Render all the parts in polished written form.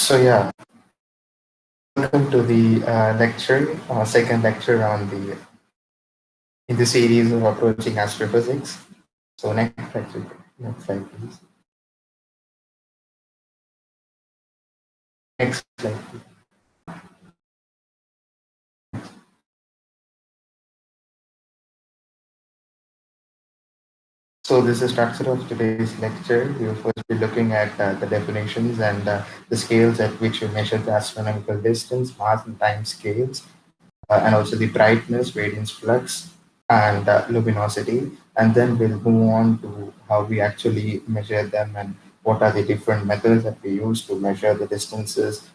Yeah, welcome to the lecture, second lecture on the in the series of approaching astrophysics. So next slide, please. Next slide, please. So this is the structure of today's lecture. We will first be looking at the definitions and the scales at which we measure the astronomical distance, mass, and time scales, and also the brightness, radiance flux, and luminosity. And then we'll move on to how we actually measure them and what are the different methods that we use to measure the distances,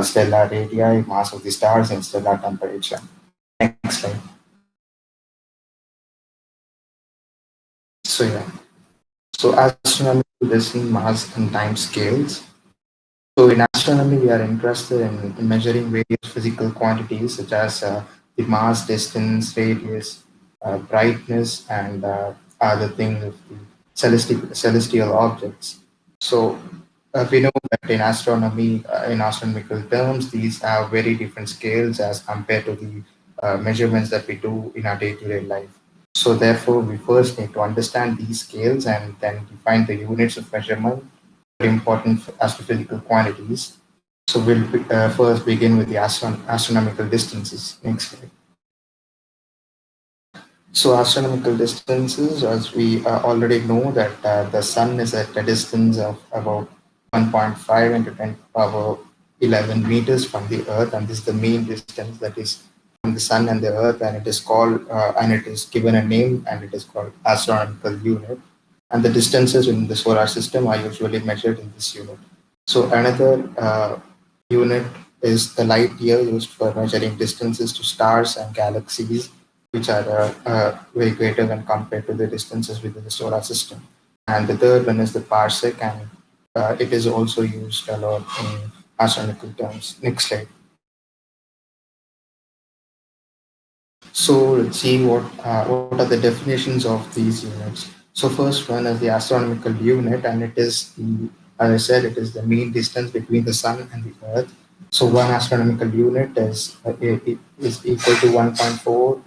stellar radii, mass of the stars, and stellar temperature. Next slide. Yeah. So astronomical distance, mass, and time scales. So in astronomy, we are interested in measuring various physical quantities such as the mass, distance, radius, brightness, and other things of the celestial objects. So we know that in astronomy, in astronomical terms, these are very different scales as compared to the measurements that we do in our day-to-day life. So therefore, we first need to understand these scales and then define the units of measurement for important astrophysical quantities. So we'll first begin with the astronomical distances. Next slide. So astronomical distances, as we already know that the sun is at a distance of about 1.5 into 10 power 11 meters from the earth, and this is the mean distance that is from the sun and the earth, and it is called and it is given a name, and it is called astronomical unit. And the distances in the solar system are usually measured in this unit. So another unit is the light year, used for measuring distances to stars and galaxies, which are way greater when compared to the distances within the solar system. And the third one is the parsec, and it is also used a lot in astronomical terms. Next slide. So let's see what are the definitions of these units. So first one is the astronomical unit, and it is the, as I said, it is the mean distance between the sun and the earth. So one astronomical unit it is equal to 1.4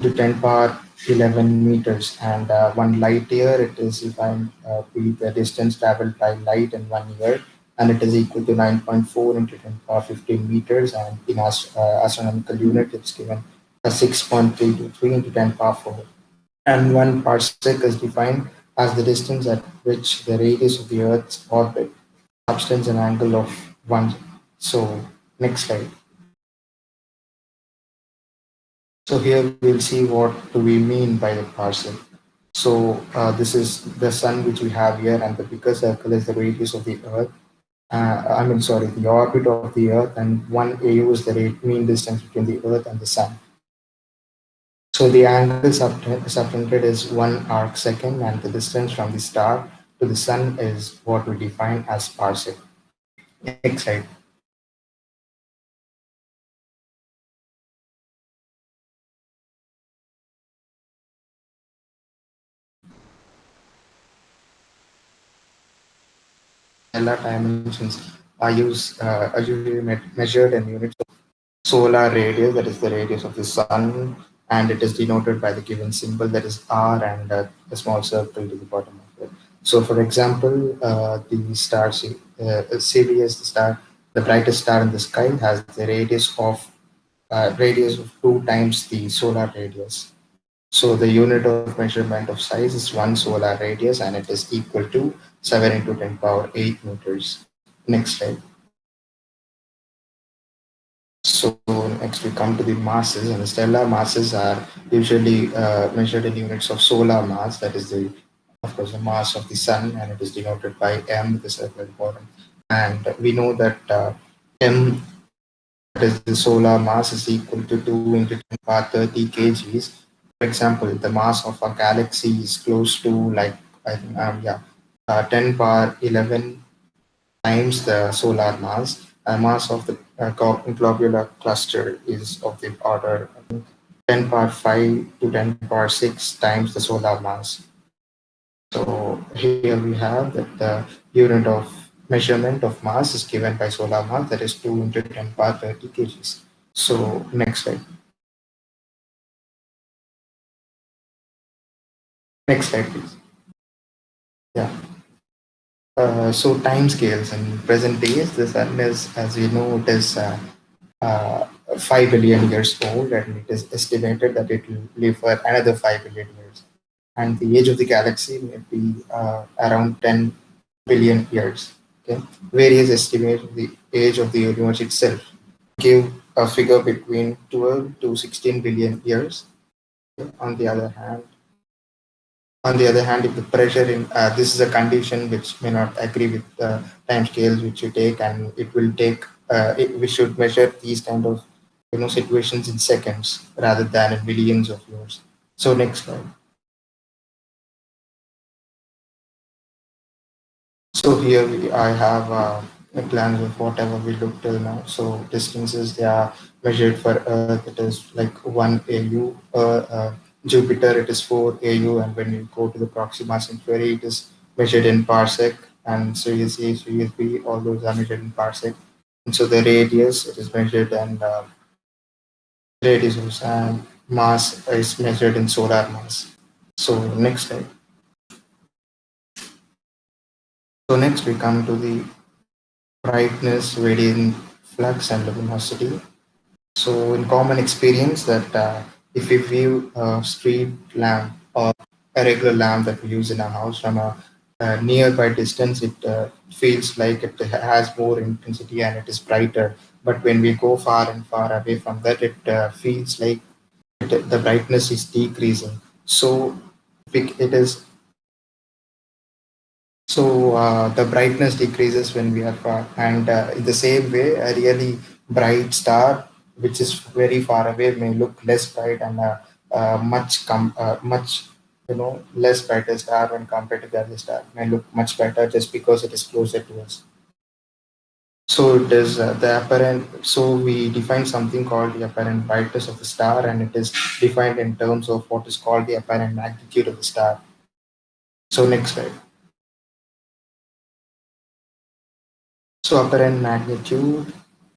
to 10 power 11 meters, and one light year, it is defined with the distance traveled by light in 1 year, and it is equal to 9.4 into 10 power 15 meters, and in astronomical unit it's given as 6.323 into 10 power 4. And one parsec is defined as the distance at which the radius of the earth's orbit subtends an angle of 1. So next slide. So here we'll see what do we mean by the parsec. So this is the sun which we have here, and the bigger circle is the radius of the Earth. Sorry, the orbit of the Earth, and one AU is the mean distance between the Earth and the Sun. So the angle subtended is 1 arc second, and the distance from the star to the Sun is what we define as parsec. Next slide. Stellar dimensions are usually measured in units of solar radius, that is the radius of the sun, and it is denoted by the given symbol, that is R, and a small circle to the bottom of it. So, for example, the star Sirius, the star, the brightest star in the sky, has the radius of 2 times the solar radius. So the unit of measurement of size is 1 solar radius, and it is equal to 7 into 10 power 8 meters. Next slide. So next we come to the masses, and the stellar masses are usually measured in units of solar mass. That is of course, the mass of the sun, and it is denoted by m with a circle at the bottom. And we know that m, that is the solar mass, is equal to 2 into 10 power 30 kgs. For example, the mass of a galaxy is close to, like, I think, 10 power 11 times the solar mass. A mass of the globular cluster is of the order 10 power 5 to 10 power 6 times the solar mass. So here we have that the unit of measurement of mass is given by solar mass, that is 2 into 10 power 30 kgs. So next slide. Next slide, please. Yeah. So time scales in present days, the sun is, as we know, it is uh, 5 billion years old, and it is estimated that it will live for another 5 billion years. And the age of the galaxy may be around 10 billion years. Okay, various estimate the age of the universe itself give a figure between 12 to 16 billion years. Okay? On the other hand, if the pressure in this is a condition which may not agree with the time scales which you take, and it will take. We should measure these kind of situations in seconds rather than in millions of years. So next slide. So here I have a glance of whatever we looked till now. So distances they are measured for Earth. It is like 1 AU. Jupiter it is 4 AU, and when you go to the Proxima Centauri, it is measured in parsec. And so you see, so USB, all those are measured in parsec. And so the radius it is measured, and radius and mass is measured in solar mass. So next slide. So next we come to the brightness, radiant flux, and luminosity. So, in common experience, that if we view a street lamp or a regular lamp that we use in our house from a nearby distance, it feels like it has more intensity and it is brighter. But when we go far and far away from that, it feels like the brightness is decreasing. So, it is the brightness decreases when we are far, and in the same way, a really bright star, which is very far away, may look less bright, and much less brighter star when compared to the other star may look much better just because it is closer to us. So it is the apparent. So we define something called the apparent brightness of the star, and it is defined in terms of what is called the apparent magnitude of the star. So next slide. So apparent magnitude.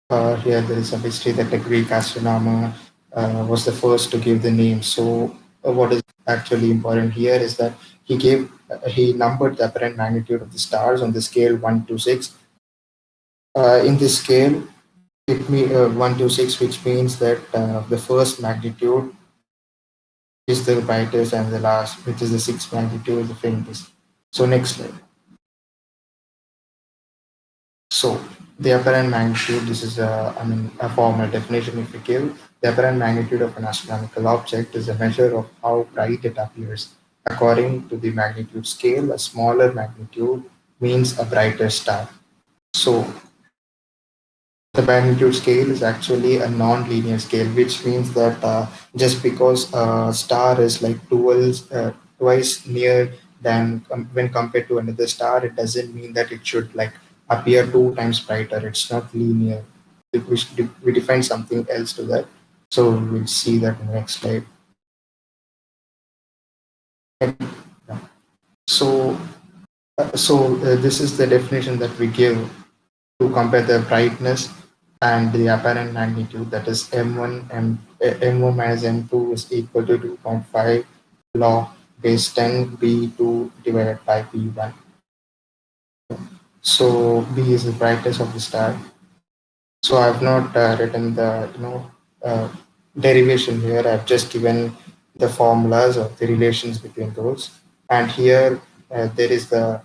Here there is a history that the Greek astronomer was the first to give the name. So what is actually important here is that he numbered the apparent magnitude of the stars on the scale 1 to 6. In this scale, 1 to 6, which means that the first magnitude is the brightest and the last, which is the sixth magnitude, is the faintest. So next slide. So the apparent magnitude, this is a formal definition if we give. The apparent magnitude of an astronomical object is a measure of how bright it appears. According to the magnitude scale, a smaller magnitude means a brighter star. So the magnitude scale is actually a non-linear scale, which means that just because a star is like twice near than when compared to another star, it doesn't mean that it should like appear 2 times brighter. It's not linear. We define something else to that. So we'll see that in the next slide. Yeah. So, this is the definition that we give to compare the brightness and the apparent magnitude, that is m1 minus m2 is equal to 2.5 log base 10 b2 divided by b1. So b is the brightness of the star. So I've not written the uh, derivation here. I've just given the formulas of the relations between those. And here there is the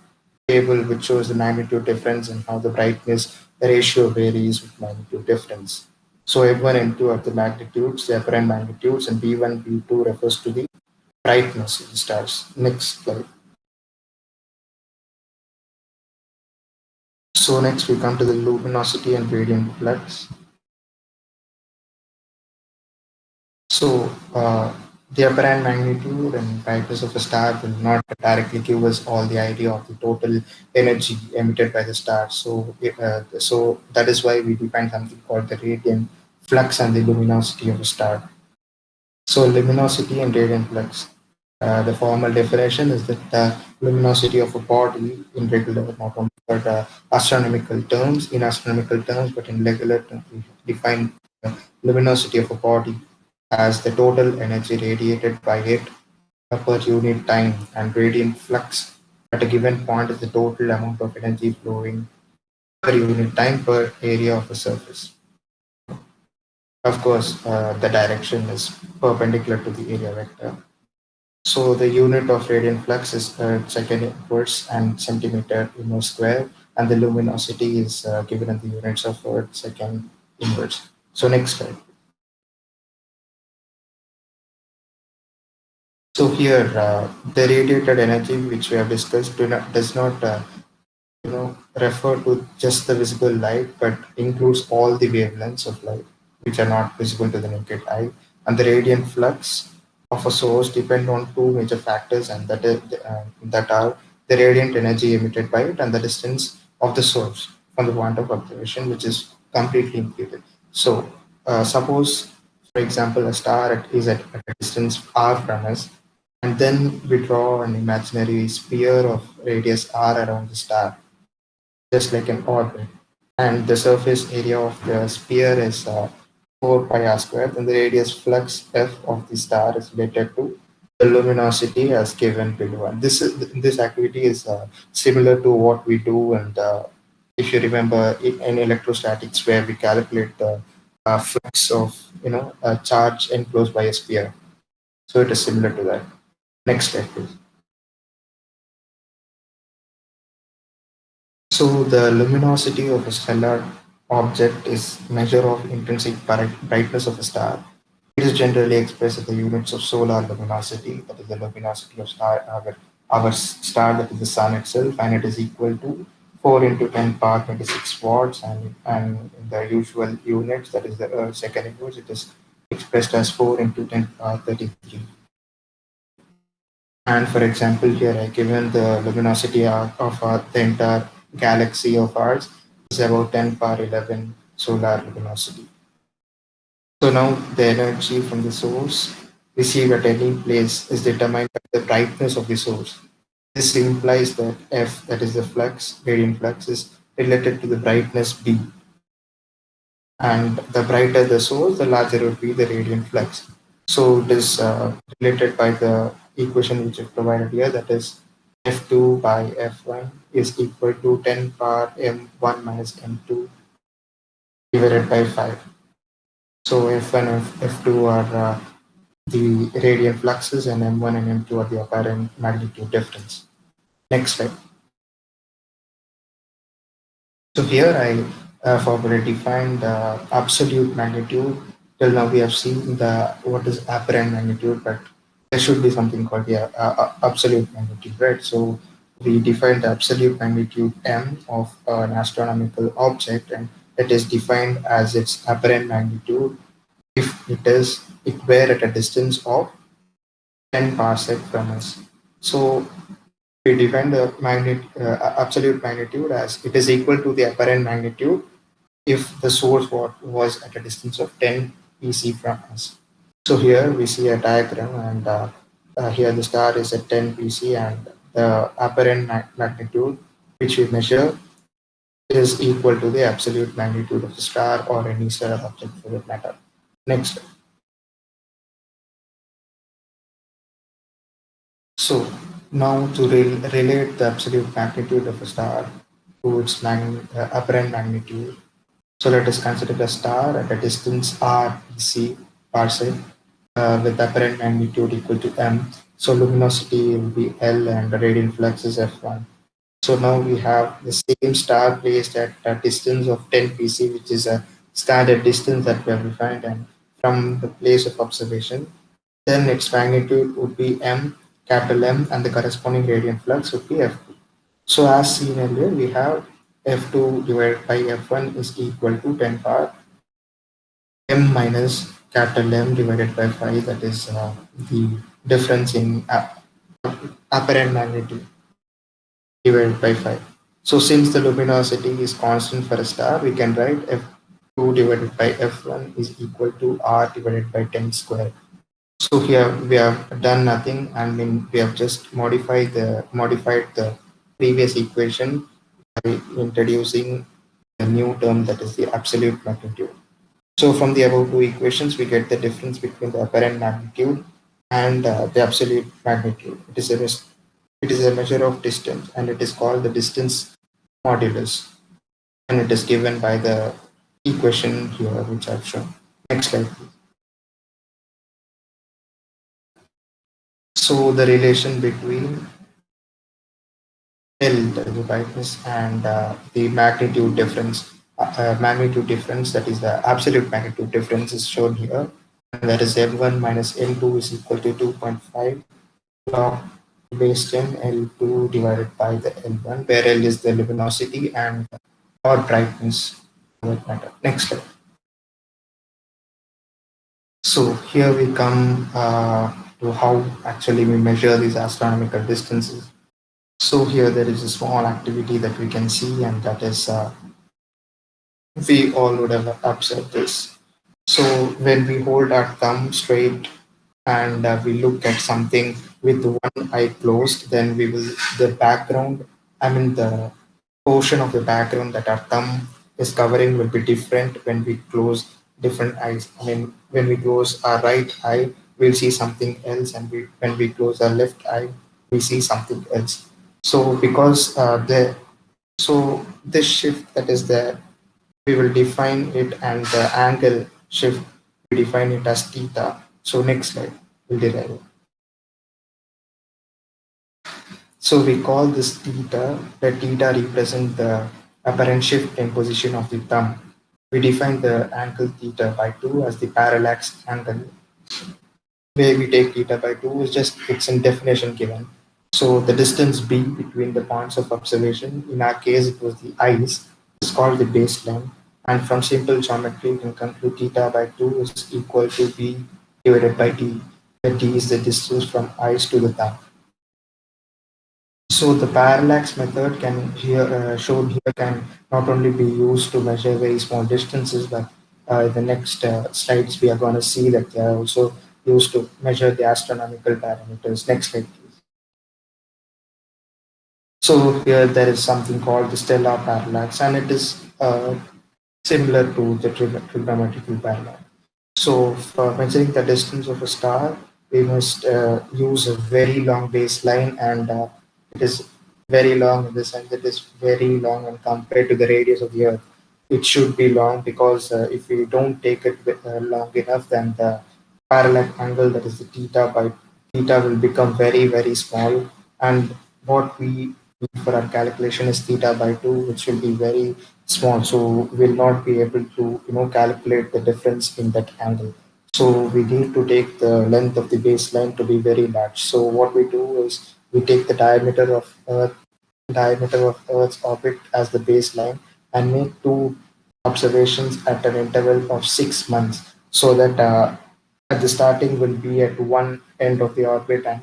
table which shows the magnitude difference and how the brightness ratio varies with magnitude difference. So M1 and M2 are the magnitudes, the apparent magnitudes, and B1, B2 refers to the brightness of the stars. Next slide. So next we come to the luminosity and radiant flux. So the apparent magnitude and brightness of a star will not directly give us all the idea of the total energy emitted by the star. So that is why we define something called the radiant flux and the luminosity of a star. So luminosity and radiant flux. The formal definition is that the luminosity of a body in regular, not only astronomical terms, in astronomical terms, but in regular terms, we define the luminosity of a body as the total energy radiated by it per unit time, and radiant flux at a given point is the total amount of energy flowing per unit time per area of the surface. Of course, the direction is perpendicular to the area vector. So the unit of radiant flux is second inverse and centimeter inverse square, and the luminosity is given in the units of second inverse. So next slide. So here, the radiated energy which we have discussed does not refer to just the visible light, but includes all the wavelengths of light which are not visible to the naked eye. And the radiant flux of a source depend on two major factors, and that are the radiant energy emitted by it and the distance of the source from the point of observation, which is completely included. So, suppose, for example, a star is at a distance r from us, and then we draw an imaginary sphere of radius r around the star, just like an orbit. And the surface area of the sphere is 4 pi r squared, and the radius flux f of the star is related to the luminosity as given below. And this activity is similar to what we do, and if you remember in electrostatics, where we calculate the flux of a charge enclosed by a sphere. So it is similar to that. Next slide, please. So the luminosity of a stellar object is measure of intrinsic brightness of a star. It is generally expressed in the units of solar luminosity, that is the luminosity of our star, that is the sun itself, and it is equal to 4 into 10 power 26 watts, and in the usual units, that is the second inverse, it is expressed as 4 into 10 power 33. And for example, here I given the luminosity of the entire galaxy of ours is about 10 power 11 solar luminosity. So now the energy from the source received at any place is determined by the brightness of the source. This implies that F, that is the flux, radiant flux, is related to the brightness B. And the brighter the source, the larger would be the radiant flux. So it is related by the equation which is provided here, that is F2 by F1 is equal to 10 power M1 minus M2 divided by 5. So F1 and F2 are the radiant fluxes, and M1 and M2 are the apparent magnitude difference. Next slide. So here I have already defined the absolute magnitude. Till now we have seen the what is apparent magnitude, but there should be something called the absolute magnitude, right? So we defined the absolute magnitude m of an astronomical object, and it is defined as its apparent magnitude if it were at a distance of 10 parsec from us. So we define the absolute magnitude as it is equal to the apparent magnitude if the source was at a distance of 10 pc from us. So here we see a diagram, and here the star is at 10 pc, and the apparent magnitude which we measure is equal to the absolute magnitude of the star or any stellar object for that matter. Next. So now to relate the absolute magnitude of a star to its apparent magnitude. So let us consider a star at a distance r c parsec with apparent magnitude equal to m. So luminosity will be L and the radiant flux is F1. So now we have the same star placed at a distance of 10 pc, which is a standard distance that we have defined, and from the place of observation. Then its magnitude would be m, capital M, and the corresponding radiant flux would be F2. So as seen earlier, we have F2 divided by F1 is equal to 10 power M minus capital M divided by 5, that is the difference in apparent magnitude divided by 5. So since the luminosity is constant for a star, we can write F2 divided by F1 is equal to R divided by 10 square. So here we have done nothing. I mean, we have just modified the previous equation by introducing a new term that is the absolute magnitude. So from the above two equations, we get the difference between the apparent magnitude and the absolute magnitude. It is a measure of distance, and it is called the distance modulus, and it is given by the equation here, which I've shown. Next slide, please. So the relation between L, the brightness, and the magnitude difference, that is the absolute magnitude difference, is shown here. And that is L1 minus L2 is equal to 2.5 log base 10 L2 divided by the L1, where L is the luminosity and or brightness for that matter. Next slide. So here we come to how actually we measure these astronomical distances. So here there is a small activity that we can see, and that is we all would have observed this. So when we hold our thumb straight and we look at something with one eye closed, then we will the background, I mean the portion of the background that our thumb is covering will be different when we close different eyes. I mean, when we close our right eye, we'll see something else, and when we close our left eye, we see something else. So because so this shift that is there, we will define it, and the angle shift, we define it as theta. So next slide will derive it. So we call this theta, where theta represent the apparent shift in position of the thumb. We define the angle theta by 2 as the parallax angle. Where we take theta by 2 is just it's in definition given. So the distance b between the points of observation, in our case it was the eyes, is called the baseline. And from simple geometry, you can conclude theta by 2 is equal to b divided by d, where d is the distance from eyes to the thumb. So the parallax method can here shown here can not only be used to measure very small distances, but in the next slides we are going to see that they are also used to measure the astronomical parameters. Next slide, please. So here there is something called the stellar parallax, and it is similar to the trigonometrical parallax. So for measuring the distance of a star, we must use a very long baseline, and it is very long in the sense it is very long when compared to the radius of the Earth. It should be long because if we don't take it long enough, then the parallax angle, that is the theta by theta, will become very very small, and what we need for our calculation is theta by 2, which will be very small, so we'll not be able to calculate the difference in that angle. So we need to take the length of the baseline to be very large. So what we do is we take the diameter of Earth's orbit as the baseline, and make two observations at an interval of 6 months, so that at the starting will be at one end of the orbit, and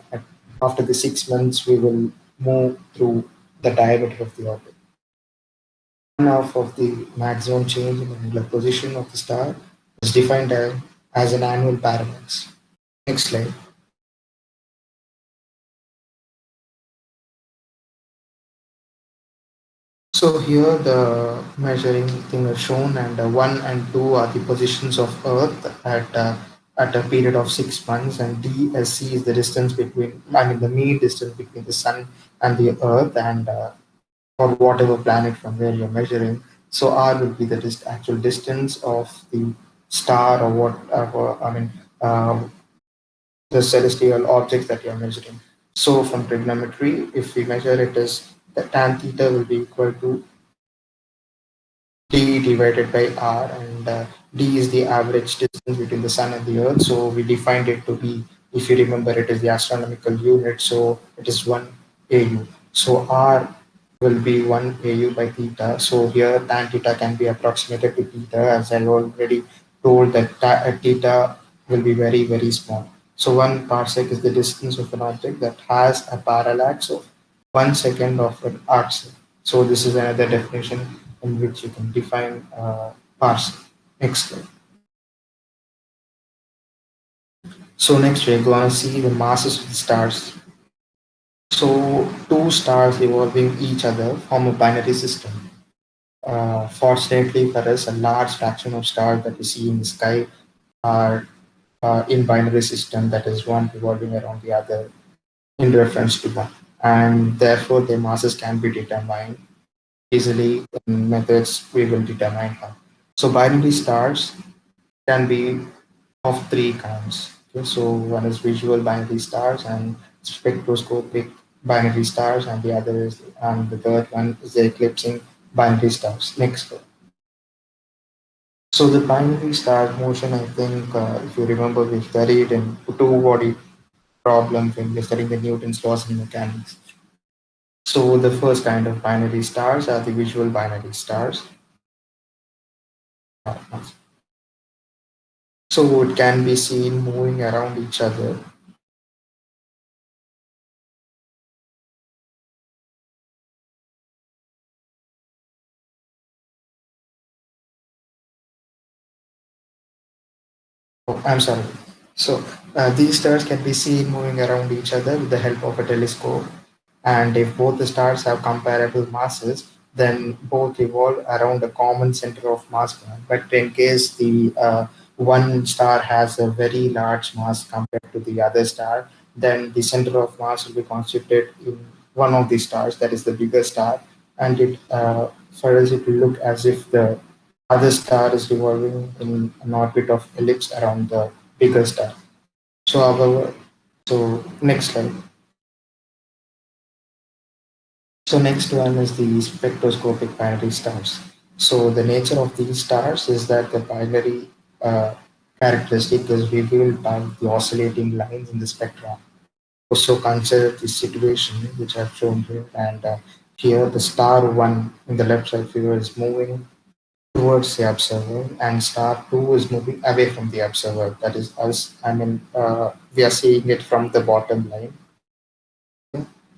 after the 6 months we will move through the diameter of the orbit. 1/2 of the maximum change in angular position of the star is defined as an annual parallax. Next slide. So here the measuring thing is shown, and 1 and 2 are the positions of Earth at a period of 6 months, and DSC is the distance between, I mean, the mean distance between the Sun and the Earth, and or whatever planet from where you're measuring. So R will be the actual distance of the star, or whatever, I mean, the celestial objects that you're measuring. So from trigonometry, if we measure it as the tan theta will be equal to d divided by r, and d is the average distance between the sun and the earth. So we defined it to be, if you remember, it is the astronomical unit, so it is 1 AU. So r will be 1 AU by theta. So here tan theta can be approximated to theta, as I already told that theta will be very very small. So 1 parsec is the distance of an object that has a parallax of 1 second of an arc. So this is another definition in which you can define parsec. Next slide. So next we're going to see the masses of the stars. So two stars evolving each other form a binary system. Fortunately for us, a large fraction of stars that we see in the sky are in binary system, that is one revolving around the other in reference to one, and therefore their masses can be determined easily in methods we will determine how. So binary stars can be of three kinds. Okay, so one is visual binary stars and spectroscopic binary stars, and the other is, and the third one is the eclipsing binary stars. Next. So the binary star motion, I think, if you remember, we studied in two-body problem when we're studying the Newton's laws in mechanics. So the first kind of binary stars are the visual binary stars. So it can be seen moving around each other. Oh, I'm sorry. So these stars can be seen moving around each other with the help of a telescope. And if both the stars have comparable masses, then both revolve around a common center of mass. But in case the one star has a very large mass compared to the other star, then the center of mass will be constituted in one of the stars, that is the bigger star, and it for us it will look as if the other star is revolving in an orbit of ellipse around the bigger star. So, however, so next slide. So next one is the spectroscopic binary stars. So the nature of these stars is that the binary uh, characteristic is revealed by the oscillating lines in the spectrum. Also consider the situation which I've shown here, and here the star one in the left side figure is moving towards the observer, and star two is moving away from the observer. That is us. I mean, we are seeing it from the bottom line,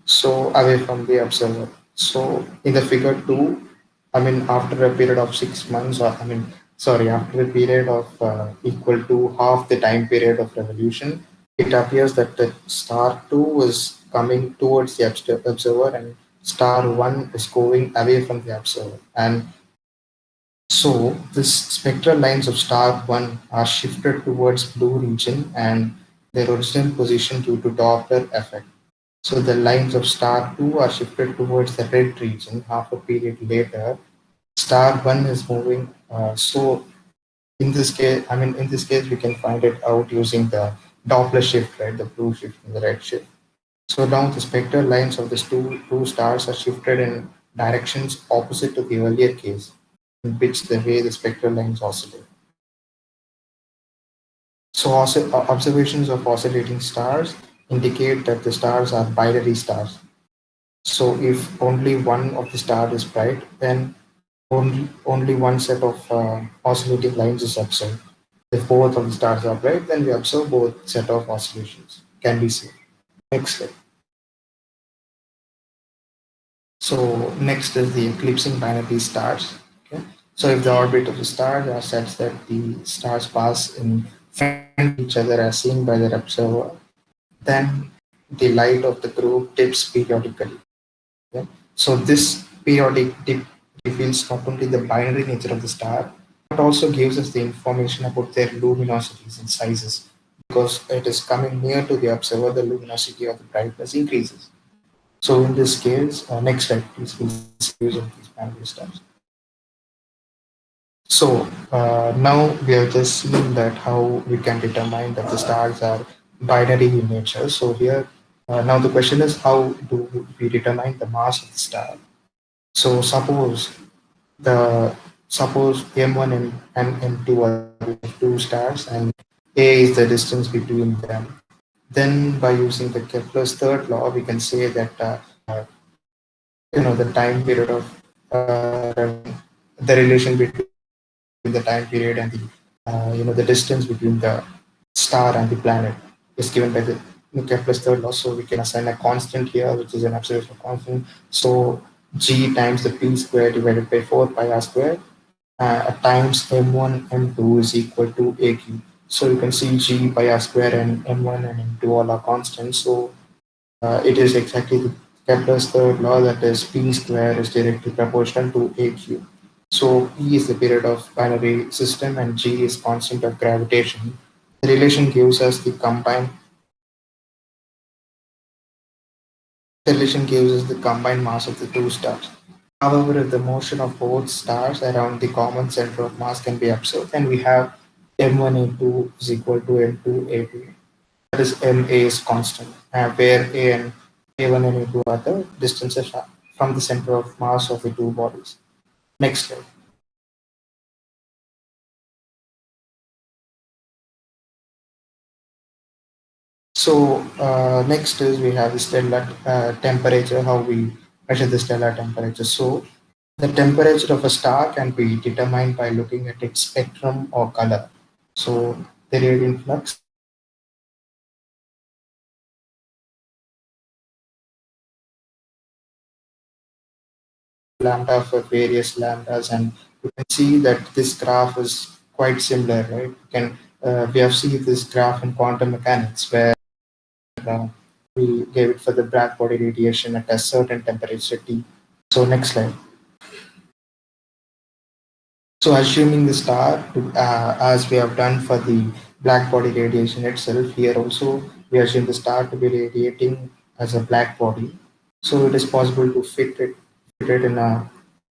so away from the observer. So in the figure two, I mean, after a period of 6 months, or I mean, sorry, after a period of equal to half the time period of revolution, it appears that the star two is coming towards the observer, and star one is going away from the observer. And so this spectral lines of star one are shifted towards blue region and their original position due to Doppler effect. So the lines of star 2 are shifted towards the red region half a period later. Star 1 is moving. So in this case, I mean, in this case, we can find it out using the Doppler shift, right? The blue shift and the red shift. So now the spectral lines of the two stars are shifted in directions opposite to the earlier case, in which the way the spectral lines oscillate. So observations of oscillating stars indicate that the stars are binary stars. So if only one of the star is bright, then only one set of oscillating lines is observed. If both of the stars are bright, then we observe both set of oscillations. Can be seen. Next slide. So next is the eclipsing binary stars. Okay. So if the orbit of the stars are such that the stars pass in front of each other as seen by the observer, then the light of the group dips periodically. Yeah. So this periodic dip reveals not only the binary nature of the star, but also gives us the information about their luminosities and sizes. Because it is coming near to the observer, the luminosity of the brightness increases. So in this case, next slide, please, we'll see the use of these binary stars. So now we have just seen that how we can determine that the stars are binary in nature. So here, now the question is, how do we determine the mass of the star? So the suppose M1 and M2 are two stars, and A is the distance between them. Then by using the Kepler's third law, we can say that the time period of the relation between the time period and the the distance between the star and the planet is given by the Kepler's third law. So we can assign a constant here, which is an observational constant. So g times the p square divided by 4 pi r square times m1 m2 is equal to aq. So you can see g pi r square and m1 and m2 all are constants. So It is exactly the Kepler's third law, that is P square is directly proportional to AQ. So P is the period of binary system and G is constant of gravitation. The relation gives us the combined mass of the two stars. However, if the motion of both stars around the common center of mass can be observed, then we have M1A2 is equal to M2A2. That is MA is constant, where A and A1 and A2 are the distances from the center of mass of the two bodies. Next slide. So next is we have the stellar temperature, how we measure the stellar temperature. So the temperature of a star can be determined by looking at its spectrum or color. So the radiant flux lambda for various lambdas, and you can see that this graph is quite similar, right? We have seen this graph in quantum mechanics where uh, we gave it for the black body radiation at a certain temperature T. So next slide. So assuming the star, as we have done for the black body radiation itself, here also we assume the star to be radiating as a black body. So it is possible to fit it in a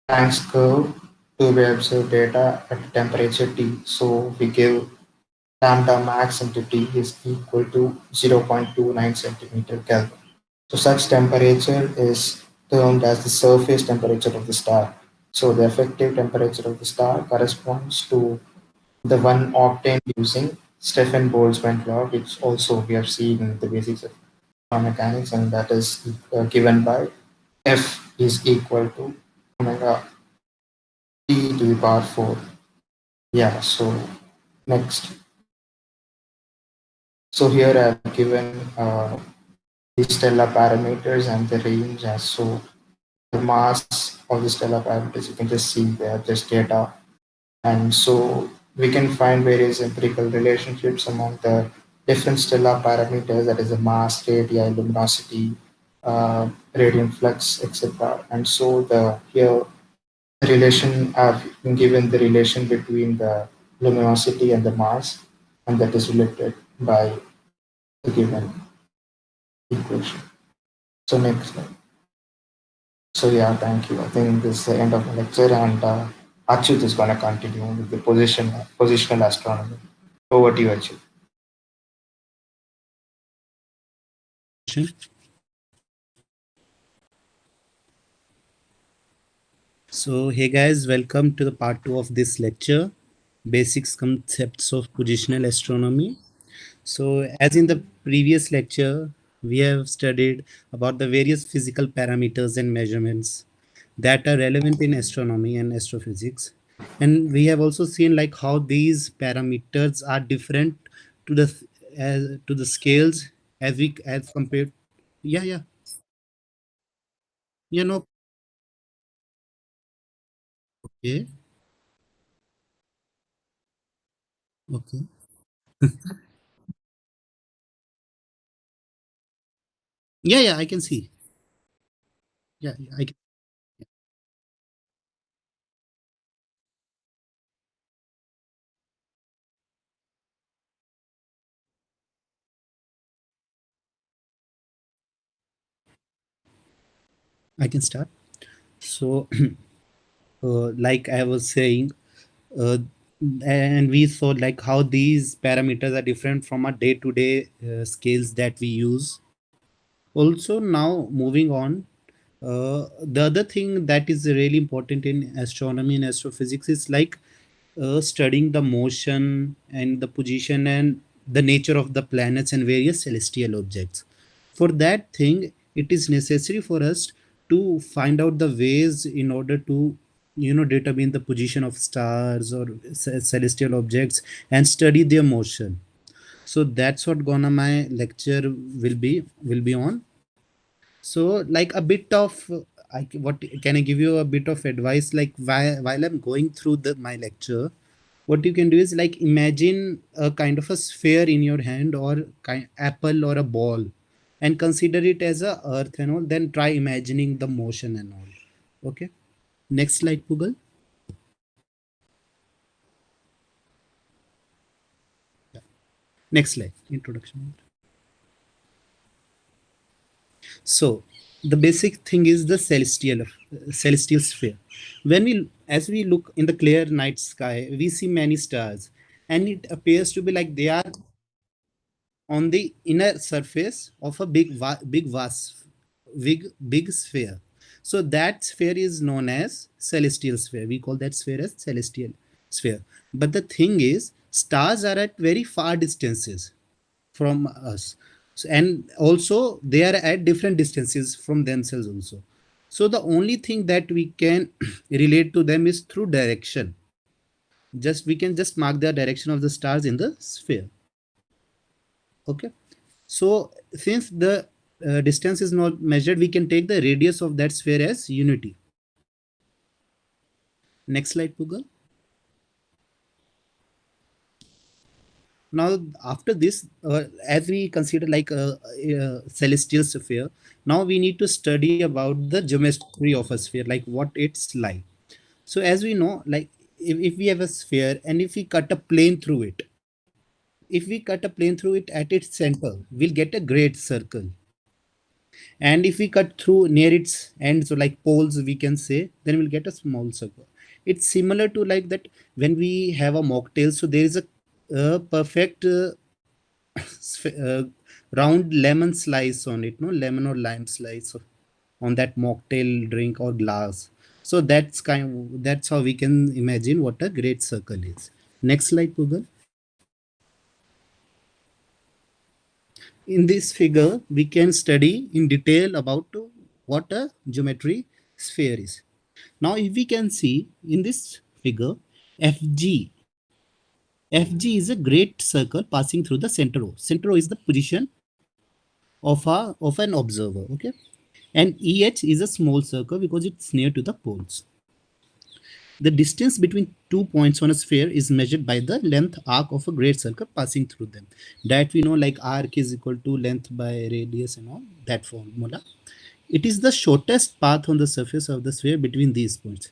Planck's curve to be observed data at temperature T. So we give lambda max into T is equal to 0.29 centimeter Kelvin. So such temperature is termed as the surface temperature of the star. So the effective temperature of the star corresponds to the one obtained using Stefan Boltzmann law, which also we have seen in the basics of quantum mechanics, and that is given by F is equal to omega T to the power 4. Yeah, so next. So here I have given the stellar parameters and the range as so the mass of the stellar parameters, you can just see there, just data. And so we can find various empirical relationships among the different stellar parameters, that is the mass, radii, luminosity, radiant flux, etc. And so the here the relation I've been given the relation between the luminosity and the mass, and that is related by the given equation. So next slide. So yeah, thank you. I think this is the end of the lecture, and Achyut is going to continue with the positional astronomy. Over to you, Achyut. So, hey guys, welcome to the part 2 of this lecture, Basics Concepts of Positional Astronomy. So, as in the previous lecture, we have studied about the various physical parameters and measurements that are relevant in astronomy and astrophysics. And we have also seen like how these parameters are different to the scales as compared. Yeah, yeah, you know. Okay, okay. Yeah, yeah, I can see. Yeah, yeah, I can start. So, like I was saying, uh, and we saw like how these parameters are different from our day-to-day scales that we use. Also, now moving on, the other thing that is really important in astronomy and astrophysics is like studying the motion and the position and the nature of the planets and various celestial objects. For that thing, it is necessary for us to find out the ways in order to determine the position of stars or celestial objects and study their motion. So that's what gonna my lecture will be on. So like a bit of what can I give you a bit of advice like while I'm going through my lecture, what you can do is like imagine a kind of a sphere in your hand or apple or a ball. and consider it as a earth and all, then try imagining the motion and all. Okay, next slide, Google. Next slide, introduction. So the basic thing is the celestial sphere. When we, as we look in the clear night sky, we see many stars, and it appears to be like they are on the inner surface of a big sphere. So that sphere is known as celestial sphere. We call that sphere as celestial sphere. But the thing is, stars are at very far distances from us. And also they are at different distances from themselves also. So the only thing that we can relate to them is through direction. Just we can just mark the direction of the stars in the sphere. Okay, so since the distance is not measured, we can take the radius of that sphere as unity. Next slide, Google. Now after this, as we consider like a celestial sphere, now we need to study about the geometry of a sphere, like what it's like. So as we know, like if we have a sphere and if we cut a plane through it, if we cut a plane through it at its center, we'll get a great circle. And if we cut through near its ends, so like poles we can say, then we'll get a small circle. It's similar to like that when we have a mocktail, so there is a perfect round lemon slice on it, no, lemon or lime slice on that mocktail drink or glass. So that's how we can imagine what a great circle is. Next slide, Google. In this figure, we can study in detail about what a geometry sphere is. Now, if we can see in this figure, FG, FG is a great circle passing through the center O. Center O is the position of an observer. Okay, and EH is a small circle because it's near to the poles. The distance between 2 points on a sphere is measured by the length arc of a great circle passing through them. That we know, like arc is equal to length by radius and all that formula. It is the shortest path on the surface of the sphere between these points.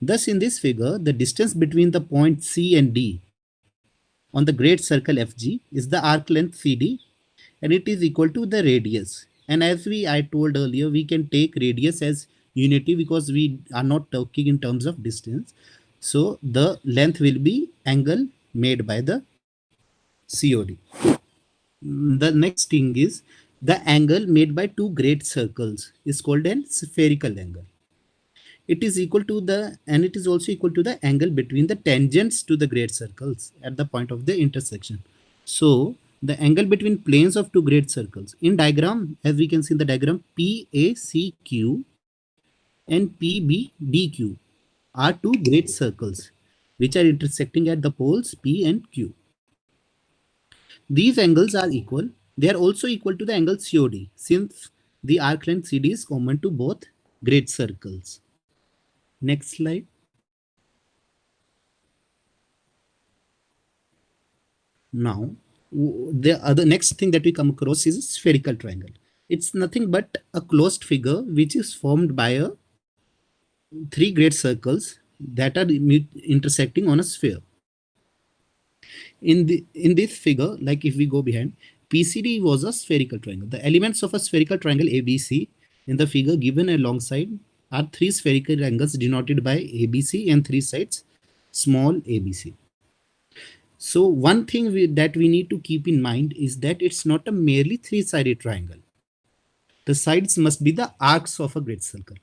Thus, in this figure, the distance between the point C and D on the great circle FG is the arc length CD, and it is equal to the radius. And as I told earlier, we can take radius as unity because we are not talking in terms of distance. So the length will be angle made by the COD. The next thing is the angle made by two great circles is called an spherical angle. It is equal to the, and it is also equal to the angle between the tangents to the great circles at the point of the intersection. So the angle between planes of two great circles in diagram, as we can see in the diagram, PACQ and PBDQ are two great circles which are intersecting at the poles P and Q. These angles are equal. They are also equal to the angle COD since the arc length CD is common to both great circles. Next slide. Now, the other next thing that we come across is a spherical triangle. It's nothing but a closed figure which is formed by three great circles that are intersecting on a sphere. In this figure, like if we go behind, PCD was a spherical triangle. The elements of a spherical triangle ABC in the figure given alongside are three spherical angles denoted by ABC and three sides small ABC. So one thing that we need to keep in mind is that it's not a merely three-sided triangle. The sides must be the arcs of a great circle.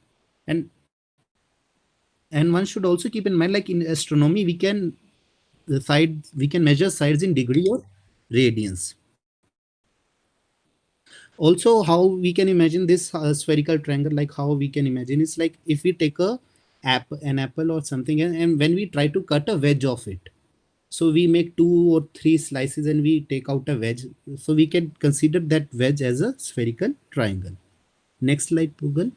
And one should also keep in mind, like in astronomy, we can measure sides in degree or radians. Also, how we can imagine this spherical triangle, like how we can imagine is like if we take an apple or something, and when we try to cut a wedge of it, so we make two or three slices and we take out a wedge. So we can consider that wedge as a spherical triangle. Next slide, Google.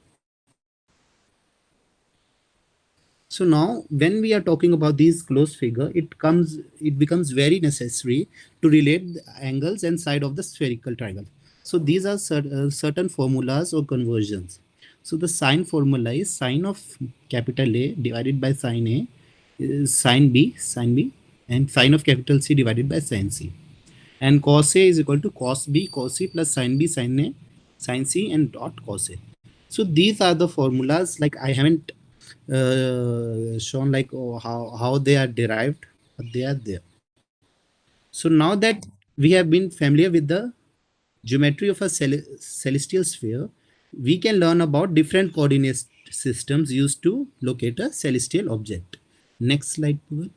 So now when we are talking about these closed figure, it becomes very necessary to relate the angles and side of the spherical triangle. So these are certain formulas or conversions. So the sine formula is sine of capital A divided by sine A is sine B, and sine of capital C divided by sine C. And cos A is equal to cos B, cos C plus sine B, sine A, sine C, and dot cos A. So these are the formulas. Like I haven't shown like how they are derived, but they are there. So now that we have been familiar with the geometry of a celestial sphere, we can learn about different coordinate systems used to locate a celestial object. Next slide, Pooja.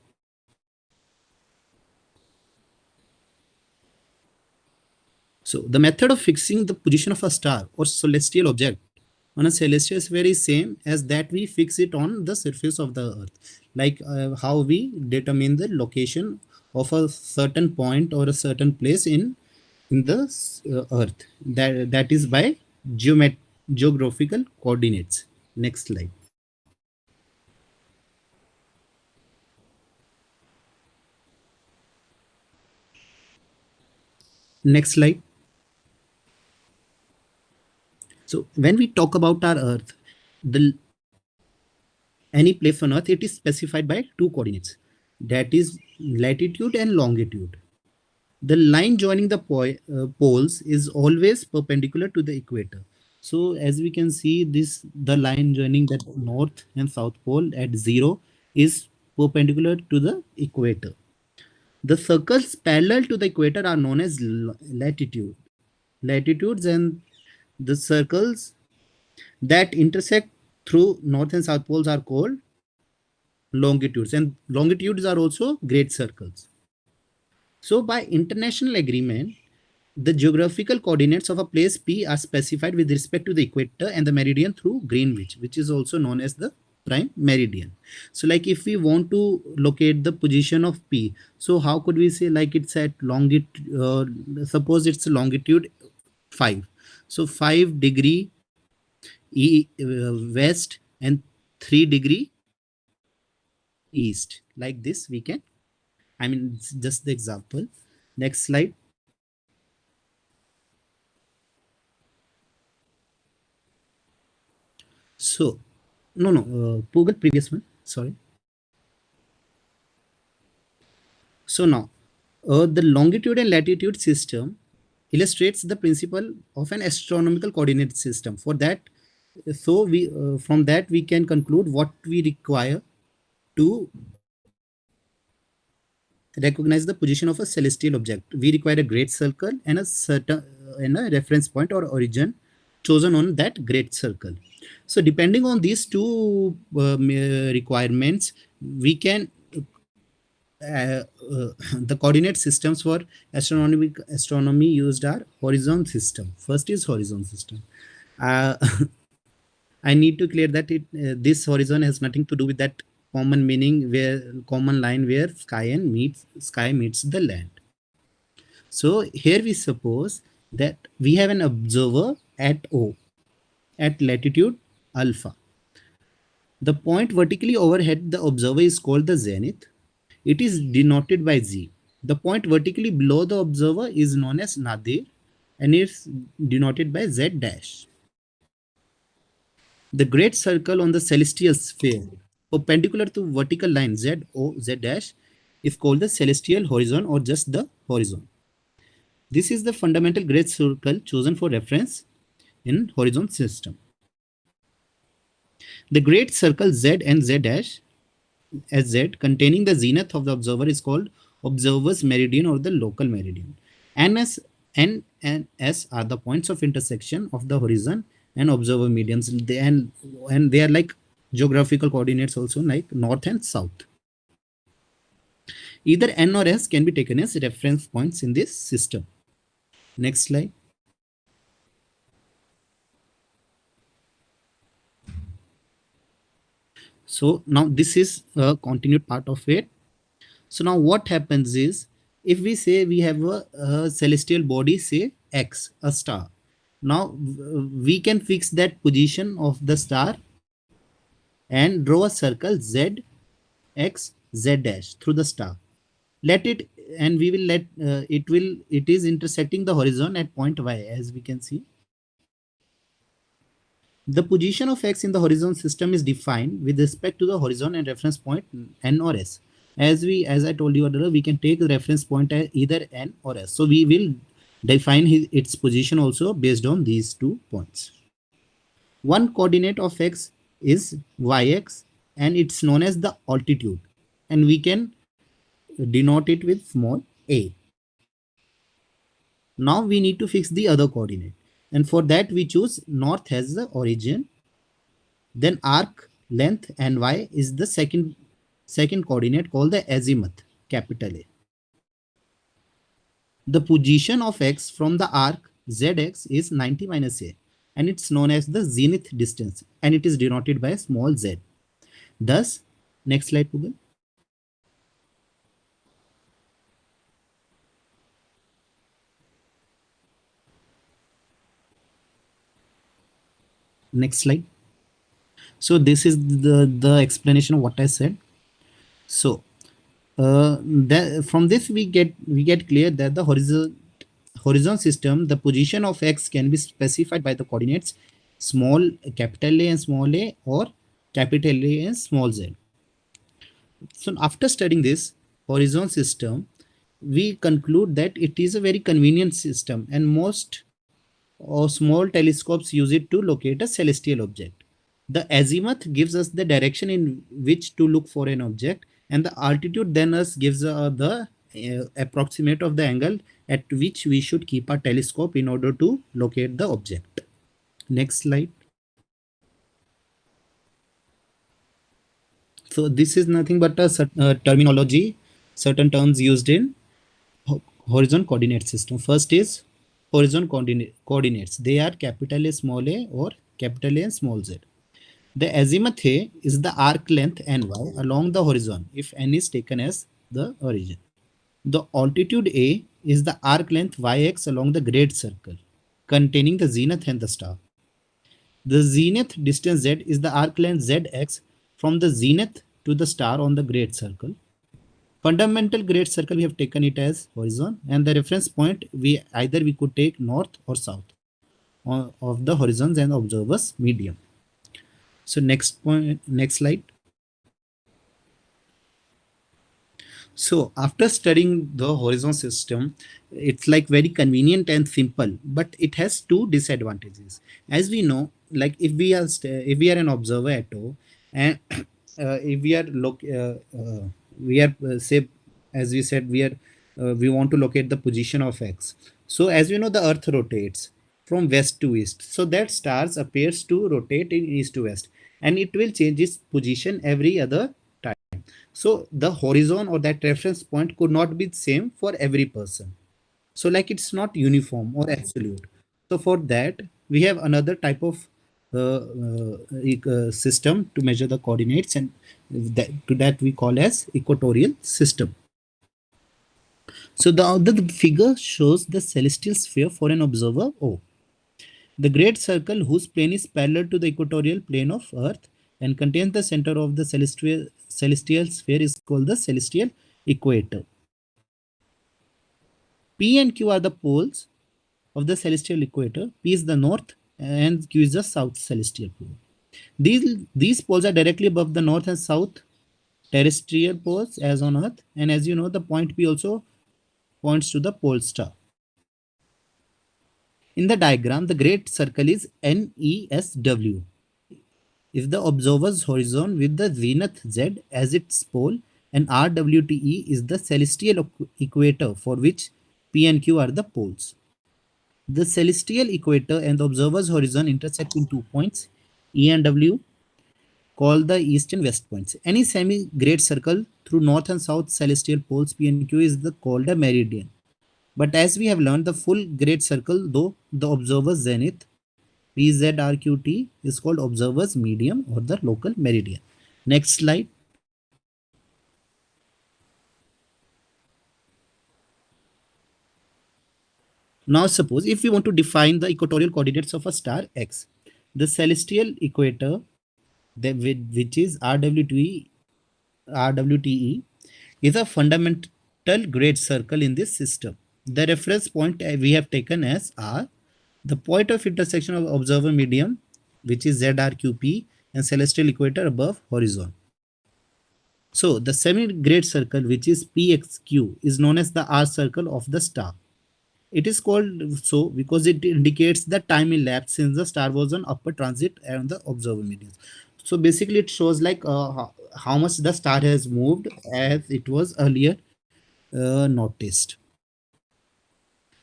So the method of fixing the position of a star or celestial object on a celestial sphere is same as that we fix it on the surface of the earth. Like how we determine the location of a certain point or a certain place in the earth. That is by geographical coordinates. Next slide. Next slide. So when we talk about our earth, the any place on earth, it is specified by two coordinates, that is latitude and longitude. The line joining the poles is always perpendicular to the equator. So as we can see, this the line joining that north and south pole at 0 is perpendicular to the equator. The circles parallel to the equator are known as latitudes, and the circles that intersect through north and south poles are called longitudes, and longitudes are also great circles. So by international agreement, the geographical coordinates of a place P are specified with respect to the equator and the meridian through Greenwich, which is also known as the prime meridian. So like if we want to locate the position of P, so how could we say like it's at longitude, suppose it's longitude 5. So 5 degree west and 3 degree east. Like this we can, I mean, it's just the example. Next slide. So, no, no, Google previous one. Sorry. So now, the longitude and latitude system illustrates the principle of an astronomical coordinate system. For that, so we from that we can conclude what we require to recognize the position of a celestial object. We require a great circle and a certain and a reference point or origin chosen on that great circle. So depending on these two requirements, we can the coordinate systems for astronomy used are horizon system. First is horizon system. Uh, I need to clear that this horizon has nothing to do with that common meaning where common line where sky meets the land. So here we suppose that we have an observer at O at latitude alpha. The point vertically overhead the observer is called the zenith. It is denoted by Z. The point vertically below the observer is known as nadir and is denoted by Z dash. The great circle on the celestial sphere perpendicular to vertical line Z O Z dash is called the celestial horizon or just the horizon. This is the fundamental great circle chosen for reference in horizon system. The great circle Z and Z dash as Z containing the zenith of the observer is called observer's meridian or the local meridian. N and S are the points of intersection of the horizon and observer medians. And they are like geographical coordinates also like north and south. Either N or S can be taken as reference points in this system. Next slide. So now this is a continued part of it. So now what happens is if we say we have a celestial body, say X, a star. Now we can fix that position of the star and draw a circle Z, X, Z dash through the star. Let it and we will let it is intersecting the horizon at point y, as we can see. The position of x in the horizon system is defined with respect to the horizon and reference point n or s. As I told you earlier, we can take the reference point as either n or s. So we will define its position also based on these 2 points. One coordinate of x is yx, and it's known as the altitude, and we can denote it with small a. Now we need to fix the other coordinate, and for that we choose north as the origin. Then arc length and y is the second coordinate called the azimuth, capital A. The position of x from the arc zx is 90 minus a, and it's known as the zenith distance, and it is denoted by small z. Thus, next slide, Google. Next slide. So this is the explanation of what I said. So from this we get clear that the horizon system, the position of x can be specified by the coordinates small capital A and small a, or capital A and small z. So after studying this horizon system, we conclude that it is a very convenient system, and most or small telescopes use it to locate a celestial object. The azimuth gives us the direction in which to look for an object, and the altitude then us gives the approximate of the angle at which we should keep our telescope in order to locate the object. Next slide. So this is nothing but a terminology, certain terms used in horizon coordinate system. First is horizon coordinates. They are capital A small a or capital A and small z. The azimuth A is the arc length ny along the horizon if n is taken as the origin. The altitude A is the arc length yx along the great circle containing the zenith and the star. The zenith distance z is the arc length zx from the zenith to the star on the great circle. Fundamental great circle, we have taken it as horizon, and the reference point we could take north or south of the horizons and observer's medium. So next point, next slide. So after studying the horizon system, it's like very convenient and simple, but it has two disadvantages. As we know, like if we are an observer at all, and if we are say, as we said, we want to locate the position of x. So as we know, the earth rotates from west to east, so that stars appears to rotate in east to west, and it will change its position every other time. So the horizon or that reference point could not be the same for every person. So like it's not uniform or absolute. So for that we have another type of system to measure the coordinates, and that we call as equatorial system. So the figure shows the celestial sphere for an observer O. The great circle, whose plane is parallel to the equatorial plane of Earth and contains the center of the celestial sphere, is called the celestial equator. P and Q are the poles of the celestial equator. P is the north and Q is the south celestial pole. These poles are directly above the north and south terrestrial poles as on Earth, and as you know, the point P also points to the pole star. In the diagram, the great circle is NESW, is the observer's horizon with the zenith z as its pole, and RWTE is the celestial equator for which P and Q are the poles. The celestial equator and the observer's horizon intersect in 2 points, E and W, called the east and west points. Any semi-great circle through north and south celestial poles P and Q is called a meridian. But as we have learned, the full great circle, though the observer's zenith, PZRQT, is called observer's medium or the local meridian. Next slide. Now suppose if we want to define the equatorial coordinates of a star X, the celestial equator, which is RWTE, is a fundamental great circle in this system. The reference point we have taken as R, the point of intersection of observer medium, which is ZRQP, and celestial equator above horizon. So the semi-great circle, which is PXQ, is known as the R circle of the star. It is called so because it indicates the time elapsed since the star was on upper transit around the observer medium. So basically, it shows like how much the star has moved as it was earlier noticed.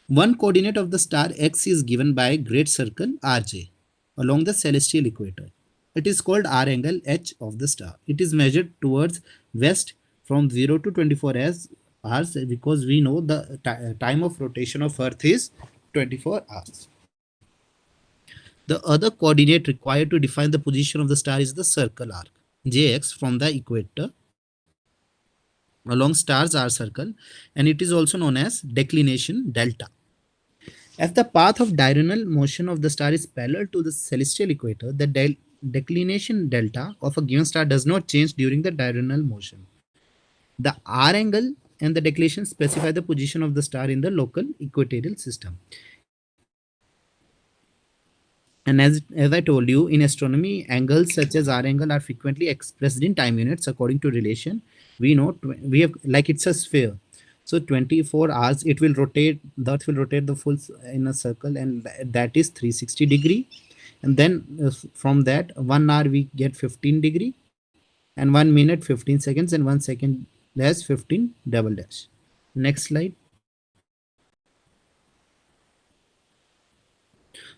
One coordinate of the star X is given by a great circle Rj along the celestial equator. It is called R angle H of the star. It is measured towards west from 0 to 24 as hours because we know the time of rotation of Earth is 24 hours. The other coordinate required to define the position of the star is the circle arc Jx from the equator along star's R circle, and it is also known as declination delta. As the path of diurnal motion of the star is parallel to the celestial equator, the declination delta of a given star does not change during the diurnal motion. The R angle and the declination specify the position of the star in the local equatorial system. And as I told you, in astronomy, angles such as R angle are frequently expressed in time units according to relation. We know we have like it's a sphere. So 24 hours it will rotate, the earth will rotate the full in a circle, and that is 360-degree. And then from that 1 hour we get 15-degree, and 1 minute 15 seconds, and 1 second dash 15 double dash. Next slide.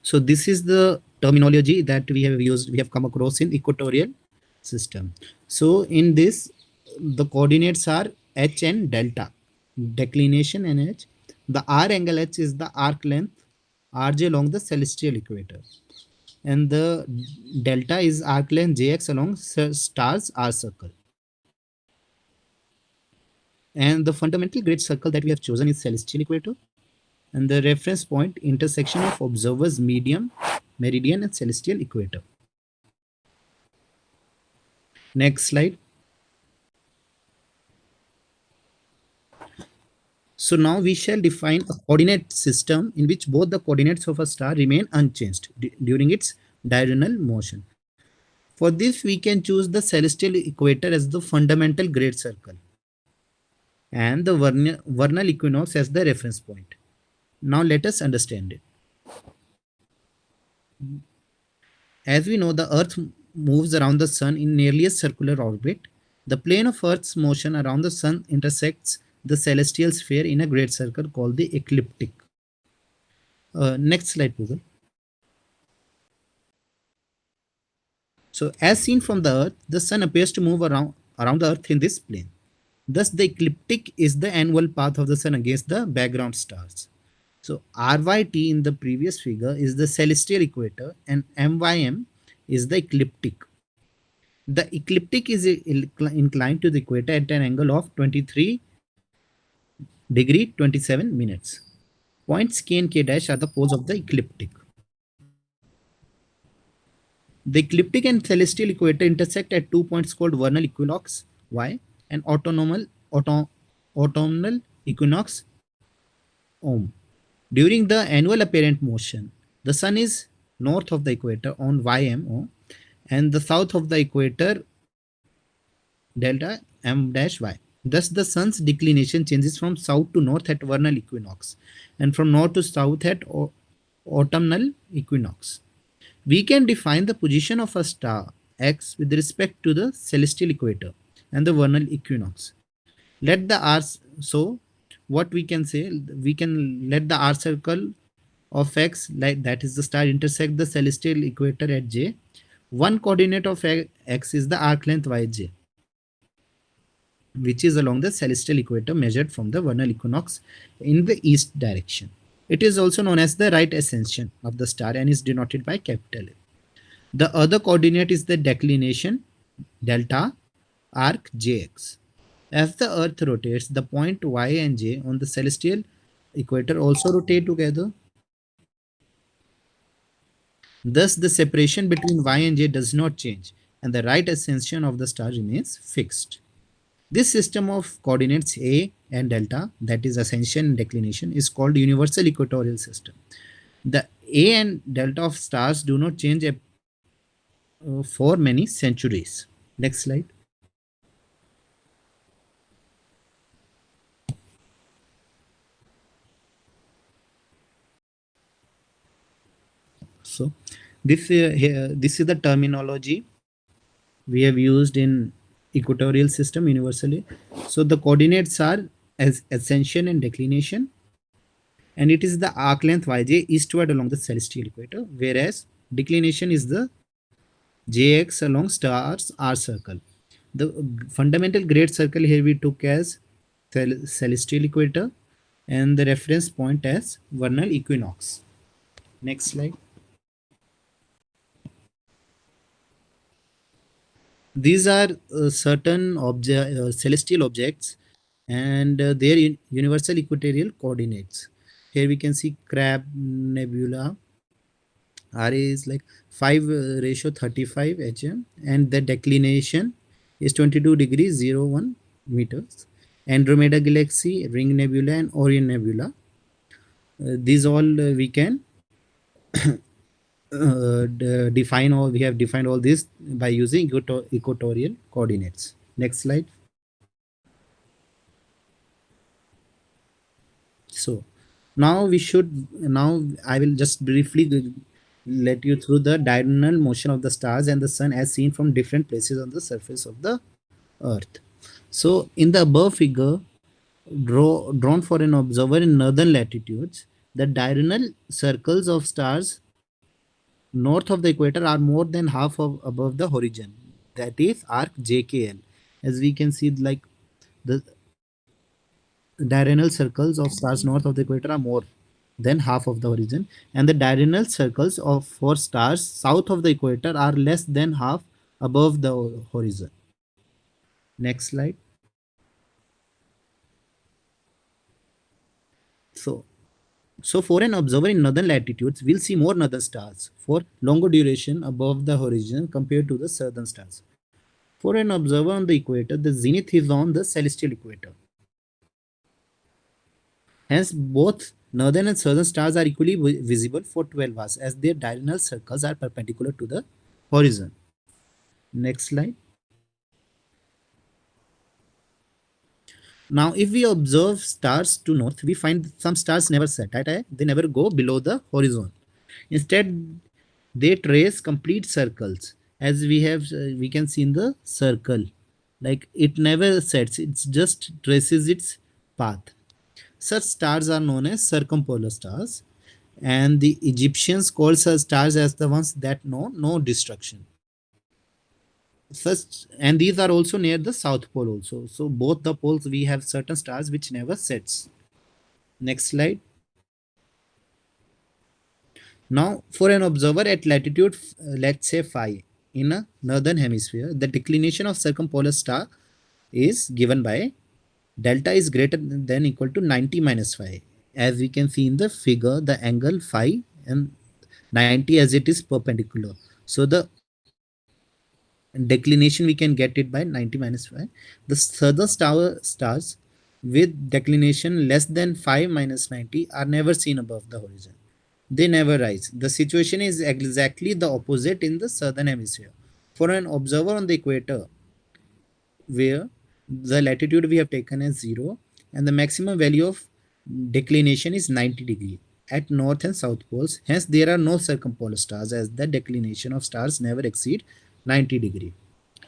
So this is the terminology that we have come across in equatorial system. So in this, the coordinates are h and delta, declination and h. The r angle h is the arc length rj along the celestial equator, and the delta is arc length jx along star's r circle. And the fundamental great circle that we have chosen is celestial equator, and the reference point intersection of observer's medium, meridian, and celestial equator. Next slide. So now we shall define a coordinate system in which both the coordinates of a star remain unchanged during its diurnal motion. For this, we can choose the celestial equator as the fundamental great circle and the vernal equinox as the reference point. Now let us understand it. As we know, the Earth moves around the Sun in nearly a circular orbit. The plane of Earth's motion around the Sun intersects the celestial sphere in a great circle called the ecliptic. Next slide, Google. So, as seen from the Earth, the Sun appears to move around the Earth in this plane. Thus, the ecliptic is the annual path of the Sun against the background stars. So RYT in the previous figure is the celestial equator, and MYM is the ecliptic. The ecliptic is inclined to the equator at an angle of 23-degree 27 minutes. Points K and K dash are the poles of the ecliptic. The ecliptic and celestial equator intersect at 2 points called vernal equinox Y and autumnal equinox Om. During the annual apparent motion, the Sun is north of the equator on YMO and the south of the equator delta M dash Y. Thus, the Sun's declination changes from south to north at vernal equinox and from north to south at autumnal equinox. We can define the position of a star X with respect to the celestial equator and the vernal equinox. Let the R, so what we can say, we can let the R circle of X, like that is the star, intersect the celestial equator at J. One coordinate of X is the arc length YJ, which is along the celestial equator measured from the vernal equinox in the east direction. It is also known as the right ascension of the star and is denoted by capital A. The other coordinate is the declination delta arc Jx. As the Earth rotates, the point Y and J on the celestial equator also rotate together. Thus, the separation between Y and J does not change, and the right ascension of the star remains fixed. This system of coordinates A and delta, that is ascension and declination, is called universal equatorial system. The A and delta of stars do not change for many centuries. Next slide. So this is the terminology we have used in equatorial system universally. So the coordinates are as ascension and declination, and it is the arc length yj eastward along the celestial equator, whereas declination is the jx along stars r circle. The fundamental great circle here we took as celestial equator, and the reference point as vernal equinox. Next slide. These are certain celestial objects and their universal equatorial coordinates. Here we can see Crab Nebula. RA is like 5 ratio 35 hm, and the declination is 22 degrees 01 meters. Andromeda Galaxy, Ring Nebula, and Orion Nebula. These all we can define, or we have defined all this by using equatorial coordinates. Next slide. So now I will just briefly let you through the diurnal motion of the stars and the sun as seen from different places on the surface of the earth. So in the above figure drawn for an observer in northern latitudes, the diurnal circles of stars north of the equator are more than half of above the horizon, that is arc jkl. As we can see, like the diurnal circles of stars north of the equator are more than half of the horizon, and the diurnal circles of for stars south of the equator are less than half above the horizon. Next slide. So, so for an observer in northern latitudes, we'll see more northern stars for longer duration above the horizon compared to the southern stars. For an observer on the equator, the zenith is on the celestial equator. Hence, both northern and southern stars are equally visible for 12 hours as their diurnal circles are perpendicular to the horizon. Next slide. Now, if we observe stars to north, we find some stars never set. Right? They never go below the horizon. Instead, they trace complete circles, as we can see in the circle. Like it never sets; it just traces its path. Such stars are known as circumpolar stars, and the Egyptians called such stars as the ones that know no destruction. Such, and these are also near the south pole also. So both the poles we have certain stars which never sets. Next slide. Now, for an observer at latitude, let's say phi, in a northern hemisphere, the declination of circumpolar star is given by delta is greater than equal to 90 minus phi. As we can see in the figure, the angle phi and 90 as it is perpendicular. So the declination we can get it by 90 minus phi. The southern stars with declination less than 5 minus 90 are never seen above the horizon. They never rise. The situation is exactly the opposite in the southern hemisphere. For an observer on the equator, where the latitude we have taken as 0 and the maximum value of declination is 90 degree at north and south poles, hence there are no circumpolar stars as the declination of stars never exceed 90 degree.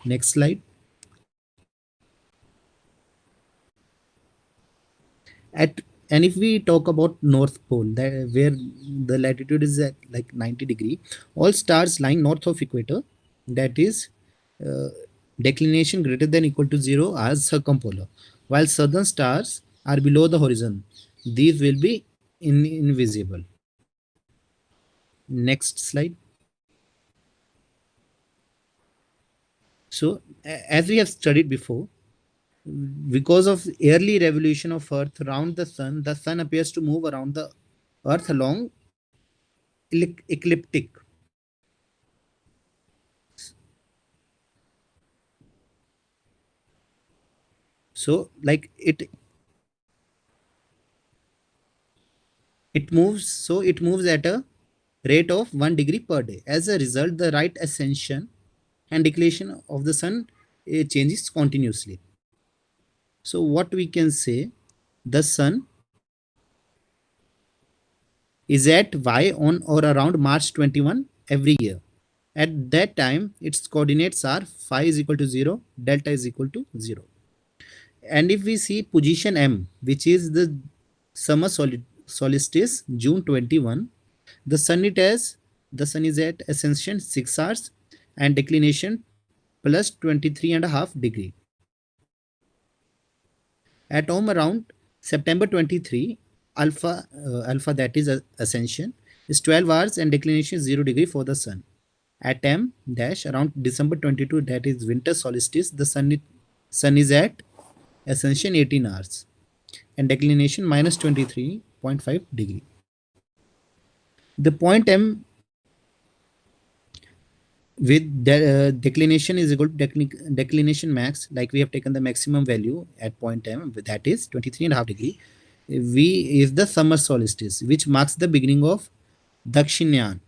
Next slide. At and if we talk about north pole, where the latitude is at like 90 degree, all stars lying north of equator, that is uh, declination greater than equal to 0 are circumpolar, while southern stars are below the horizon. These will be invisible. Next slide. So as we have studied before, because of early revolution of earth around the sun appears to move around the earth along ecliptic. So like it moves at a rate of 1 degree per day. As a result, the right ascension and declination of the sun changes continuously. So what we can say, the sun is at y on or around March 21 every year. At that time, its coordinates are phi is equal to 0, delta is equal to 0. And if we see position M, which is the summer solstice, June 21, the sun it has the sun is at ascension 6 hours and declination plus 23.5 degree. At home around September 23, alpha that is ascension is 12 hours and declination is 0 degree for the sun. At M dash around December 22, that is winter solstice, the sun is at ascension 18 hours and declination minus 23.5 degree. The point M with declination is equal to declination max, like we have taken the maximum value at point M, that is 23.5 degree. V is the summer solstice, which marks the beginning of Dakshinyan,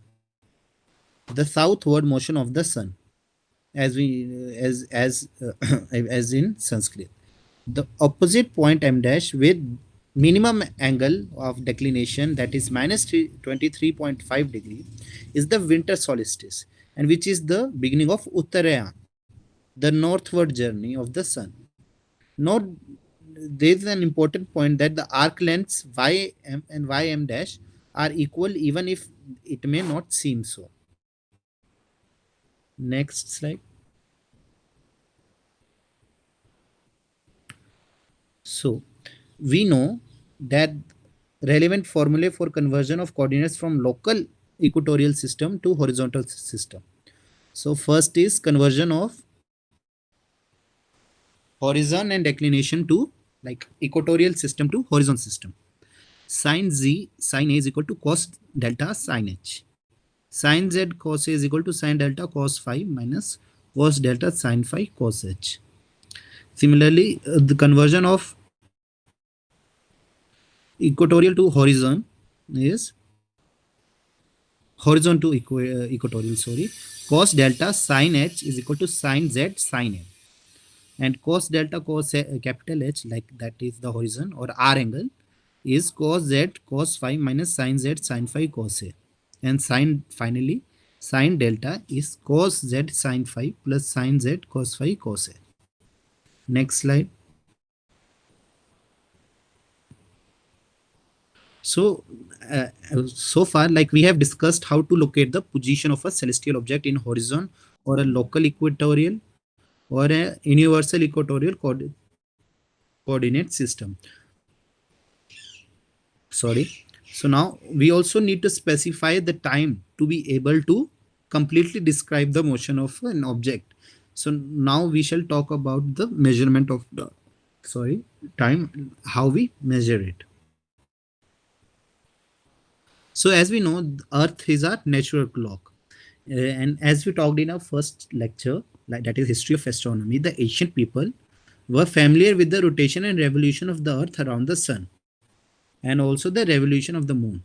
the southward motion of the sun, as we as in Sanskrit. The opposite point M dash with minimum angle of declination, that is minus 23.5 degree, is the winter solstice, and which is the beginning of Uttarayan, the northward journey of the sun. Note there is an important point that the arc lengths ym and ym dash are equal even if it may not seem so. Next slide. So we know that relevant formulae for conversion of coordinates from local equatorial system to horizontal system. So first is conversion of horizon and declination to like equatorial system to horizon system. Sin z sin a is equal to cos delta sin h. Sin z cos a is equal to sin delta cos phi minus cos delta sin phi cos h. Similarly, the conversion of equatorial to horizon is horizon to equatorial, sorry, cos delta sin h is equal to sin z sin m, and cos delta cos capital H, like that is the horizon or R angle, is cos z cos phi minus sin z sin phi cos a, and sin finally sin delta is cos z sin phi plus sin z cos phi cos a. Next slide. So, so far, like we have discussed how to locate the position of a celestial object in horizon or a local equatorial or a universal equatorial coordinate system. Sorry. So now we also need to specify the time to be able to completely describe the motion of an object. So now we shall talk about the measurement of the time, how we measure it. So as we know, Earth is our natural clock. And as we talked in our first lecture, like that is history of astronomy, the ancient people were familiar with the rotation and revolution of the Earth around the sun, and also the revolution of the moon.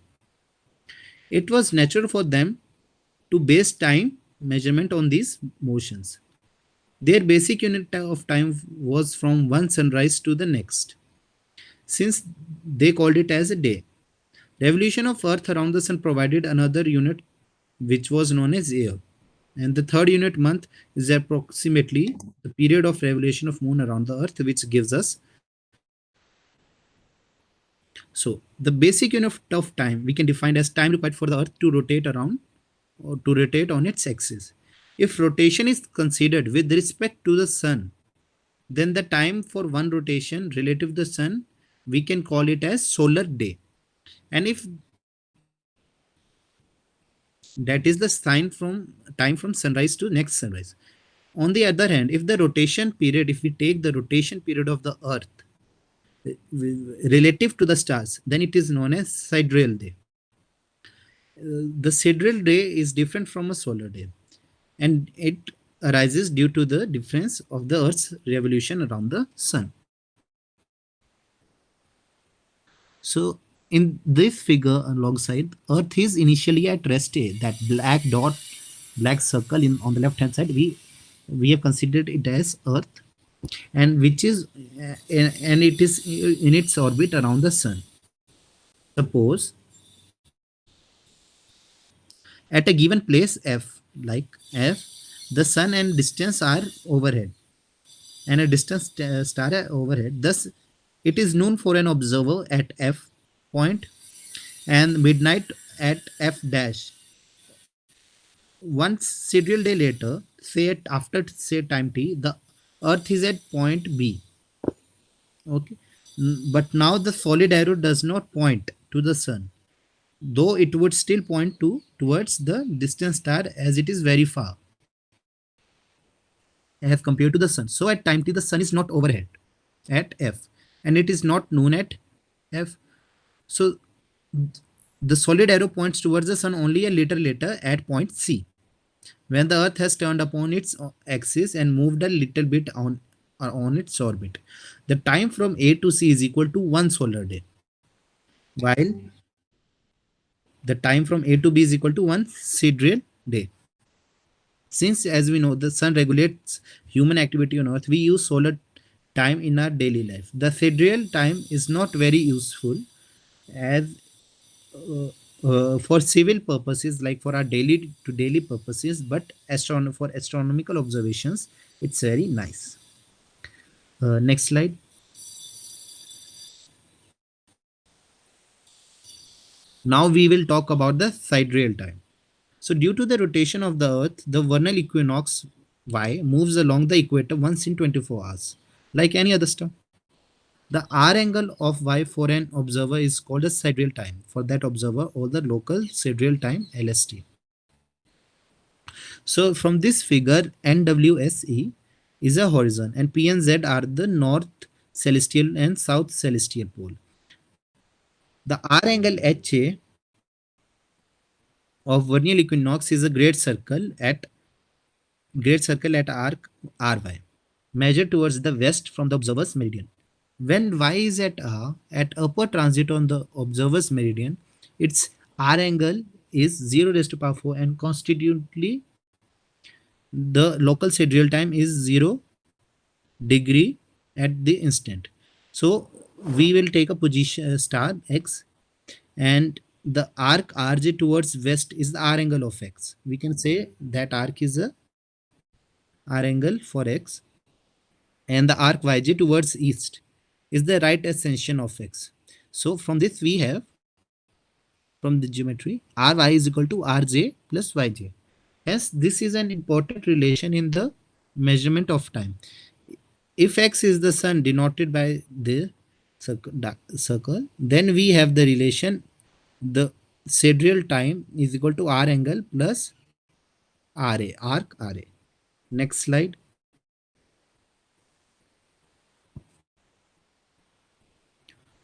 It was natural for them to base time measurement on these motions. Their basic unit of time was from one sunrise to the next, since they called it as a day. Revolution of Earth around the sun provided another unit which was known as year. And the third unit month is approximately the period of revolution of moon around the Earth, which gives us. So the basic unit of time we can define as time required for the Earth to rotate around or to rotate on its axis. If rotation is considered with respect to the sun, then the time for one rotation relative to the sun, we can call it as solar day. And if that is the sign from time from sunrise to next sunrise. On the other hand, if the rotation period, if we take the rotation period of the Earth relative to the stars, then it is known as sidereal day. The sidereal day is different from a solar day, and it arises due to the difference of the Earth's revolution around the sun. So in this figure alongside, Earth is initially at rest A. That black dot, black circle in on the left hand side, we have considered it as Earth, and which is and it is in its orbit around the sun. Suppose at a given place F, like F, the sun and distance are overhead, and a distant star overhead. Thus, it is noon for an observer at F point and midnight at F dash. One sidereal day later, say at after say time t, the Earth is at point B. Okay, but now the solid arrow does not point to the sun, though it would still point to towards the distant star as it is very far as compared to the sun. So at time t, the sun is not overhead at F, and it is not noon at F. So the solid arrow points towards the sun only a little later at point C, when the Earth has turned upon its axis and moved a little bit on its orbit. The time from A to C is equal to one solar day, while the time from A to B is equal to one sidereal day. Since, as we know, the sun regulates human activity on Earth, we use solar time in our daily life. The sidereal time is not very useful as for civil purposes, like for our daily to daily purposes, but for astronomical observations, it's very nice. Next slide. Now we will talk about the sidereal time. So due to the rotation of the Earth, the vernal equinox Y moves along the equator once in 24 hours, like any other star. The R angle of Y for an observer is called a sidereal time for that observer, or the local sidereal time LST. So from this figure, NWSE is a horizon and P and Z are the north celestial and south celestial pole. The R angle HA of vernal equinox is a great circle at arc RY, measured towards the west from the observer's meridian. When Y is at R, at upper transit on the observer's meridian, its R angle is 0 raised to power 4, and constitutionally the local sidereal time is 0 degree at the instant. So we will take a position star X, and the arc RJ towards west is the R angle of X. We can say that arc is a R angle for X, and the arc YJ towards east is the right ascension of X. So from this we have, from the geometry, Ry is equal to Rj plus Yj. Hence this is an important relation in the measurement of time. If X is the sun denoted by the circle, then we have the relation, the sidereal time is equal to R angle plus Ra, arc Ra. Next slide.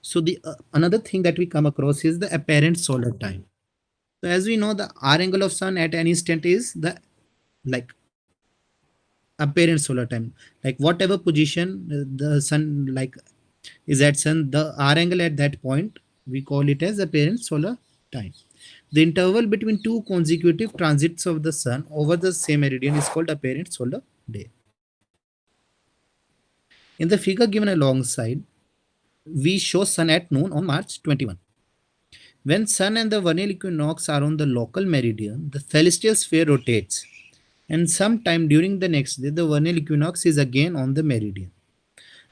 So the another thing that we come across is the apparent solar time. So as we know, the R angle of sun at any instant is the like apparent solar time. Like whatever position the sun like is at sun, the R angle at that point we call it as apparent solar time. The interval between two consecutive transits of the sun over the same meridian is called apparent solar day. In the figure given alongside, we show sun at noon on March 21. When sun and the vernal equinox are on the local meridian, the celestial sphere rotates, and sometime during the next day, the vernal equinox is again on the meridian.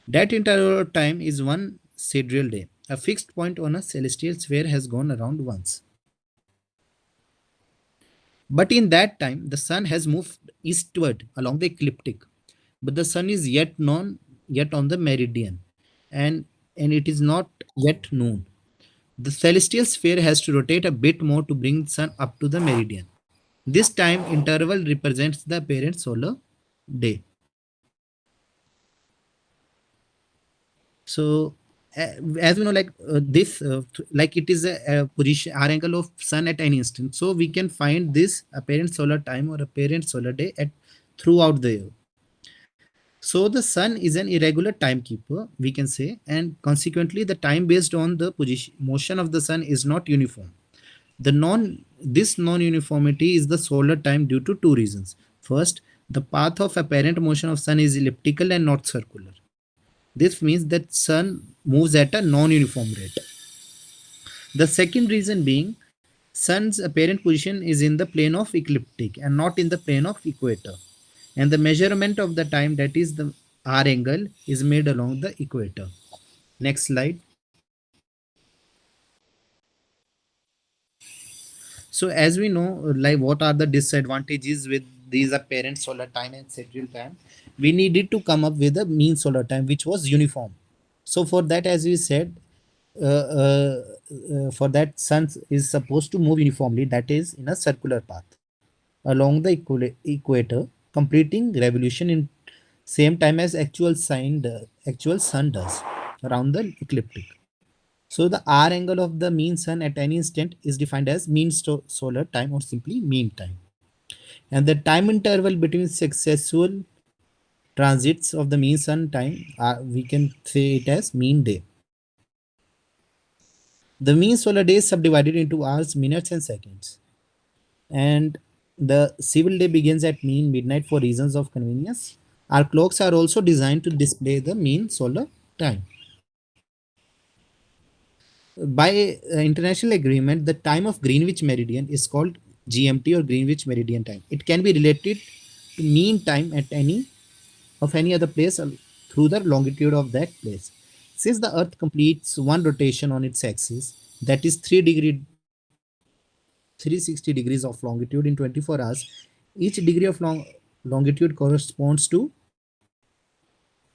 That interval of time is one sidereal day. A fixed point on a celestial sphere has gone around once. But in that time, the sun has moved eastward along the ecliptic, but the sun is yet on the meridian, and it is not yet noon. The celestial sphere has to rotate a bit more to bring the sun up to the meridian. This time interval represents the apparent solar day. So as we know, like this like it is a position R angle of sun at any instant, so we can find this apparent solar time or apparent solar day at throughout the year. So the sun is an irregular timekeeper, we can say, and consequently the time based on the position motion of the sun is not uniform. The non This non-uniformity is the solar time due to two reasons. First, the path of apparent motion of sun is elliptical and not circular. This means that sun moves at a non-uniform rate. The second reason being sun's apparent position is in the plane of ecliptic and not in the plane of equator. And the measurement of the time, that is the R angle, is made along the equator. Next slide. So as we know, like what are the disadvantages with these apparent solar time and scheduled time? We needed to come up with a mean solar time which was uniform. So for that, as we said, for that sun is supposed to move uniformly, that is in a circular path along the equator, completing revolution in same time as actual sun does around the ecliptic. So the R angle of the mean sun at any instant is defined as mean solar time or simply mean time. And the time interval between successful transits of the mean sun time, we can say it as mean day. The mean solar day is subdivided into hours, minutes, and seconds. And the civil day begins at mean midnight for reasons of convenience. Our clocks are also designed to display the mean solar time. By international agreement, the time of Greenwich meridian is called GMT or Greenwich Meridian Time. It can be related to mean time at any other place through the longitude of that place. Since the Earth completes one rotation on its axis, that is 360 degrees of longitude in 24 hours, each degree of longitude corresponds to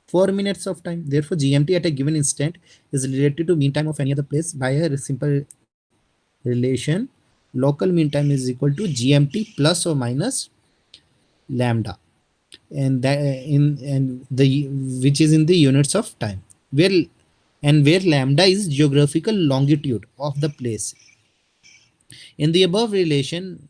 4 minutes of time. Therefore, GMT at a given instant is related to mean time of any other place by a simple relation. Local mean time is equal to GMT plus or minus lambda, and that in and the which is in the units of time, where lambda is geographical longitude of the place. In the above relation,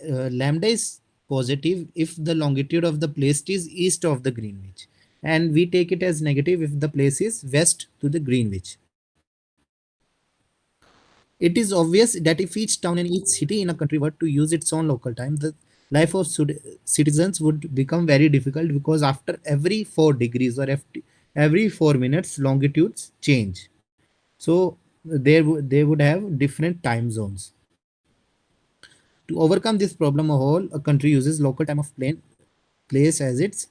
lambda is positive if the longitude of the place is east of the Greenwich, and we take it as negative if the place is west to the Greenwich. It is obvious that if each town and each city in a country were to use its own local time, the life of citizens would become very difficult, because after every 4 degrees or every 4 minutes, longitudes change. So they would have different time zones. To overcome this problem, a country uses local time of place as its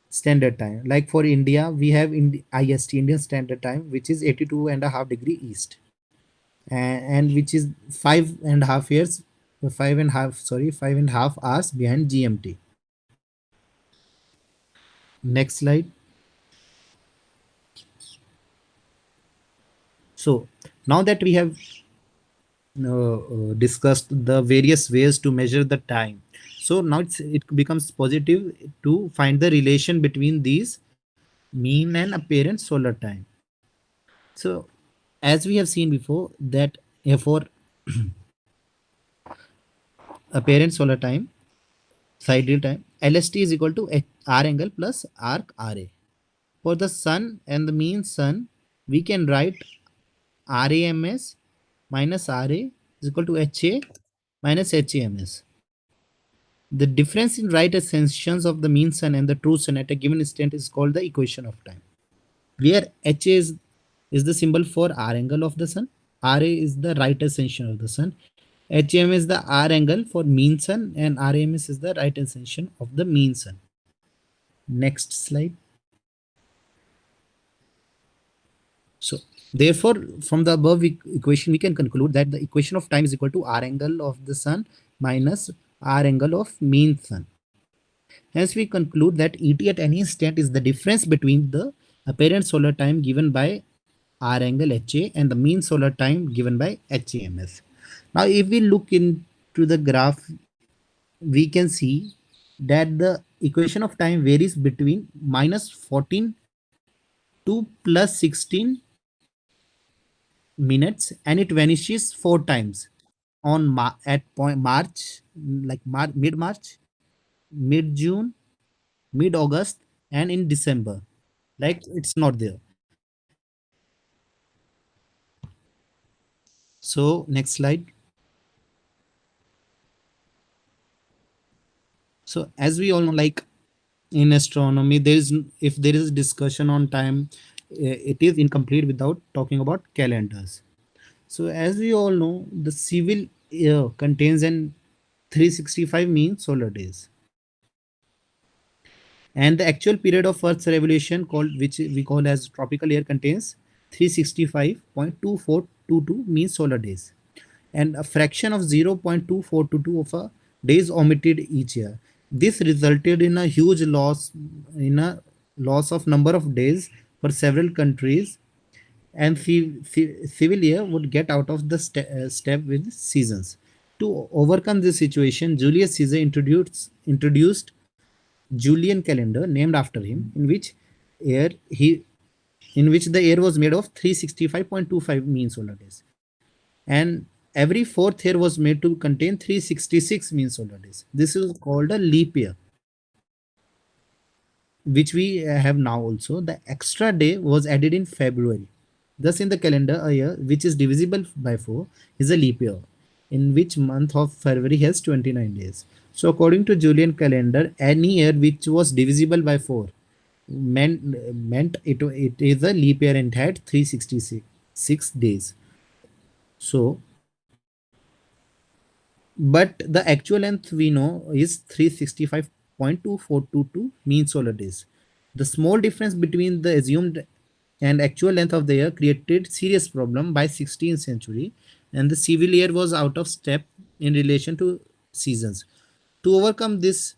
standard time. Like for India, we have IST, Indian Standard Time, which is 82.5 degree east, and which is 5.5 years, 5.5 hours behind GMT. Next slide. So now that we have discussed the various ways to measure the time, so now it becomes positive to find the relation between these mean and apparent solar time. So as we have seen before that, for apparent solar time, sidereal time, LST is equal to R angle plus arc RA. For the sun and the mean sun, we can write RAMS minus RA is equal to HA minus HAMS. The difference in right ascensions of the mean sun and the true sun at a given instant is called the equation of time, where HA is the symbol for R angle of the sun, RA is the right ascension of the sun, HM is the R angle for mean sun, and RMS is the right ascension of the mean sun. Next slide. So therefore, from the above equation, we can conclude that the equation of time is equal to R angle of the sun minus R angle of mean sun. Hence, we conclude that ET at any instant is the difference between the apparent solar time given by R angle HA and the mean solar time given by HAMS. Now, if we look into the graph, we can see that the equation of time varies between minus 14 to plus 16 minutes, and it vanishes 4 times on at point March, like mid March, mid June, mid August, and in December, like it's not there. So next slide. So as we all know, like in astronomy, there is, if there is discussion on time, it is incomplete without talking about calendars. So as we all know, the civil year contains an 365 mean solar days, and the actual period of Earth's revolution, called, which we call as tropical year, contains 365.2422 mean solar days, and a fraction of 0.2422 of a days omitted each year. This resulted in a huge loss, in a loss of number of days for several countries, and civil year would get out of the step with seasons. To overcome this situation, Julius Caesar introduced Julian calendar named after him, year he in which the year was made of 365.25 mean solar days, and every fourth year was made to contain 366 mean solar days. This is called a leap year, which we have now also. The extra day was added in February. Thus, in the calendar, a year which is divisible by 4 is a leap year, in which month of February has 29 days. So, according to Julian calendar, any year which was divisible by 4 meant it is a leap year and had 366 days. So, but the actual length we know is 365.2422 mean solar days. The small difference between the assumed and actual length of the year created serious problem by 16th century, and the civil year was out of step in relation to seasons. To overcome this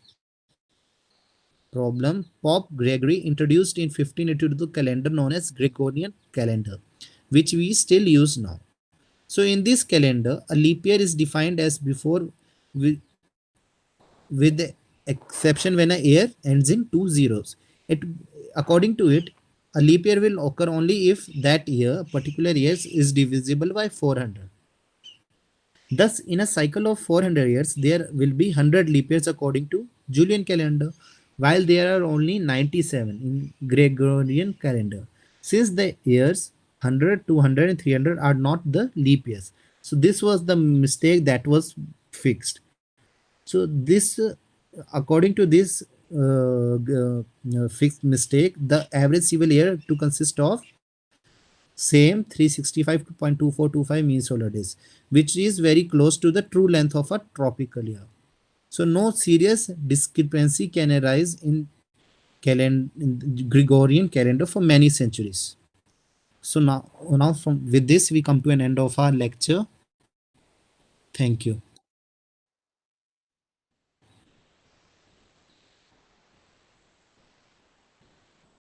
problem, Pope Gregory introduced in 1582 the calendar known as Gregorian calendar, which we still use now. So in this calendar, a leap year is defined as before, with, with the exception when a year ends in two zeros. It, according to it, a leap year will occur only if that year, particular years, is divisible by 400. Thus, in a cycle of 400 years, there will be 100 leap years according to Julian calendar, while there are only 97 in Gregorian calendar. Since the years 100, 200, and 300 are not the leap years. So, this was the mistake that was fixed. So, according to this fixed mistake, the average civil year to consist of same 365.2425 mean solar days, which is very close to the true length of a tropical year. So no serious discrepancy can arise in Gregorian calendar for many centuries. So now from with this we come to an end of our lecture. Thank you.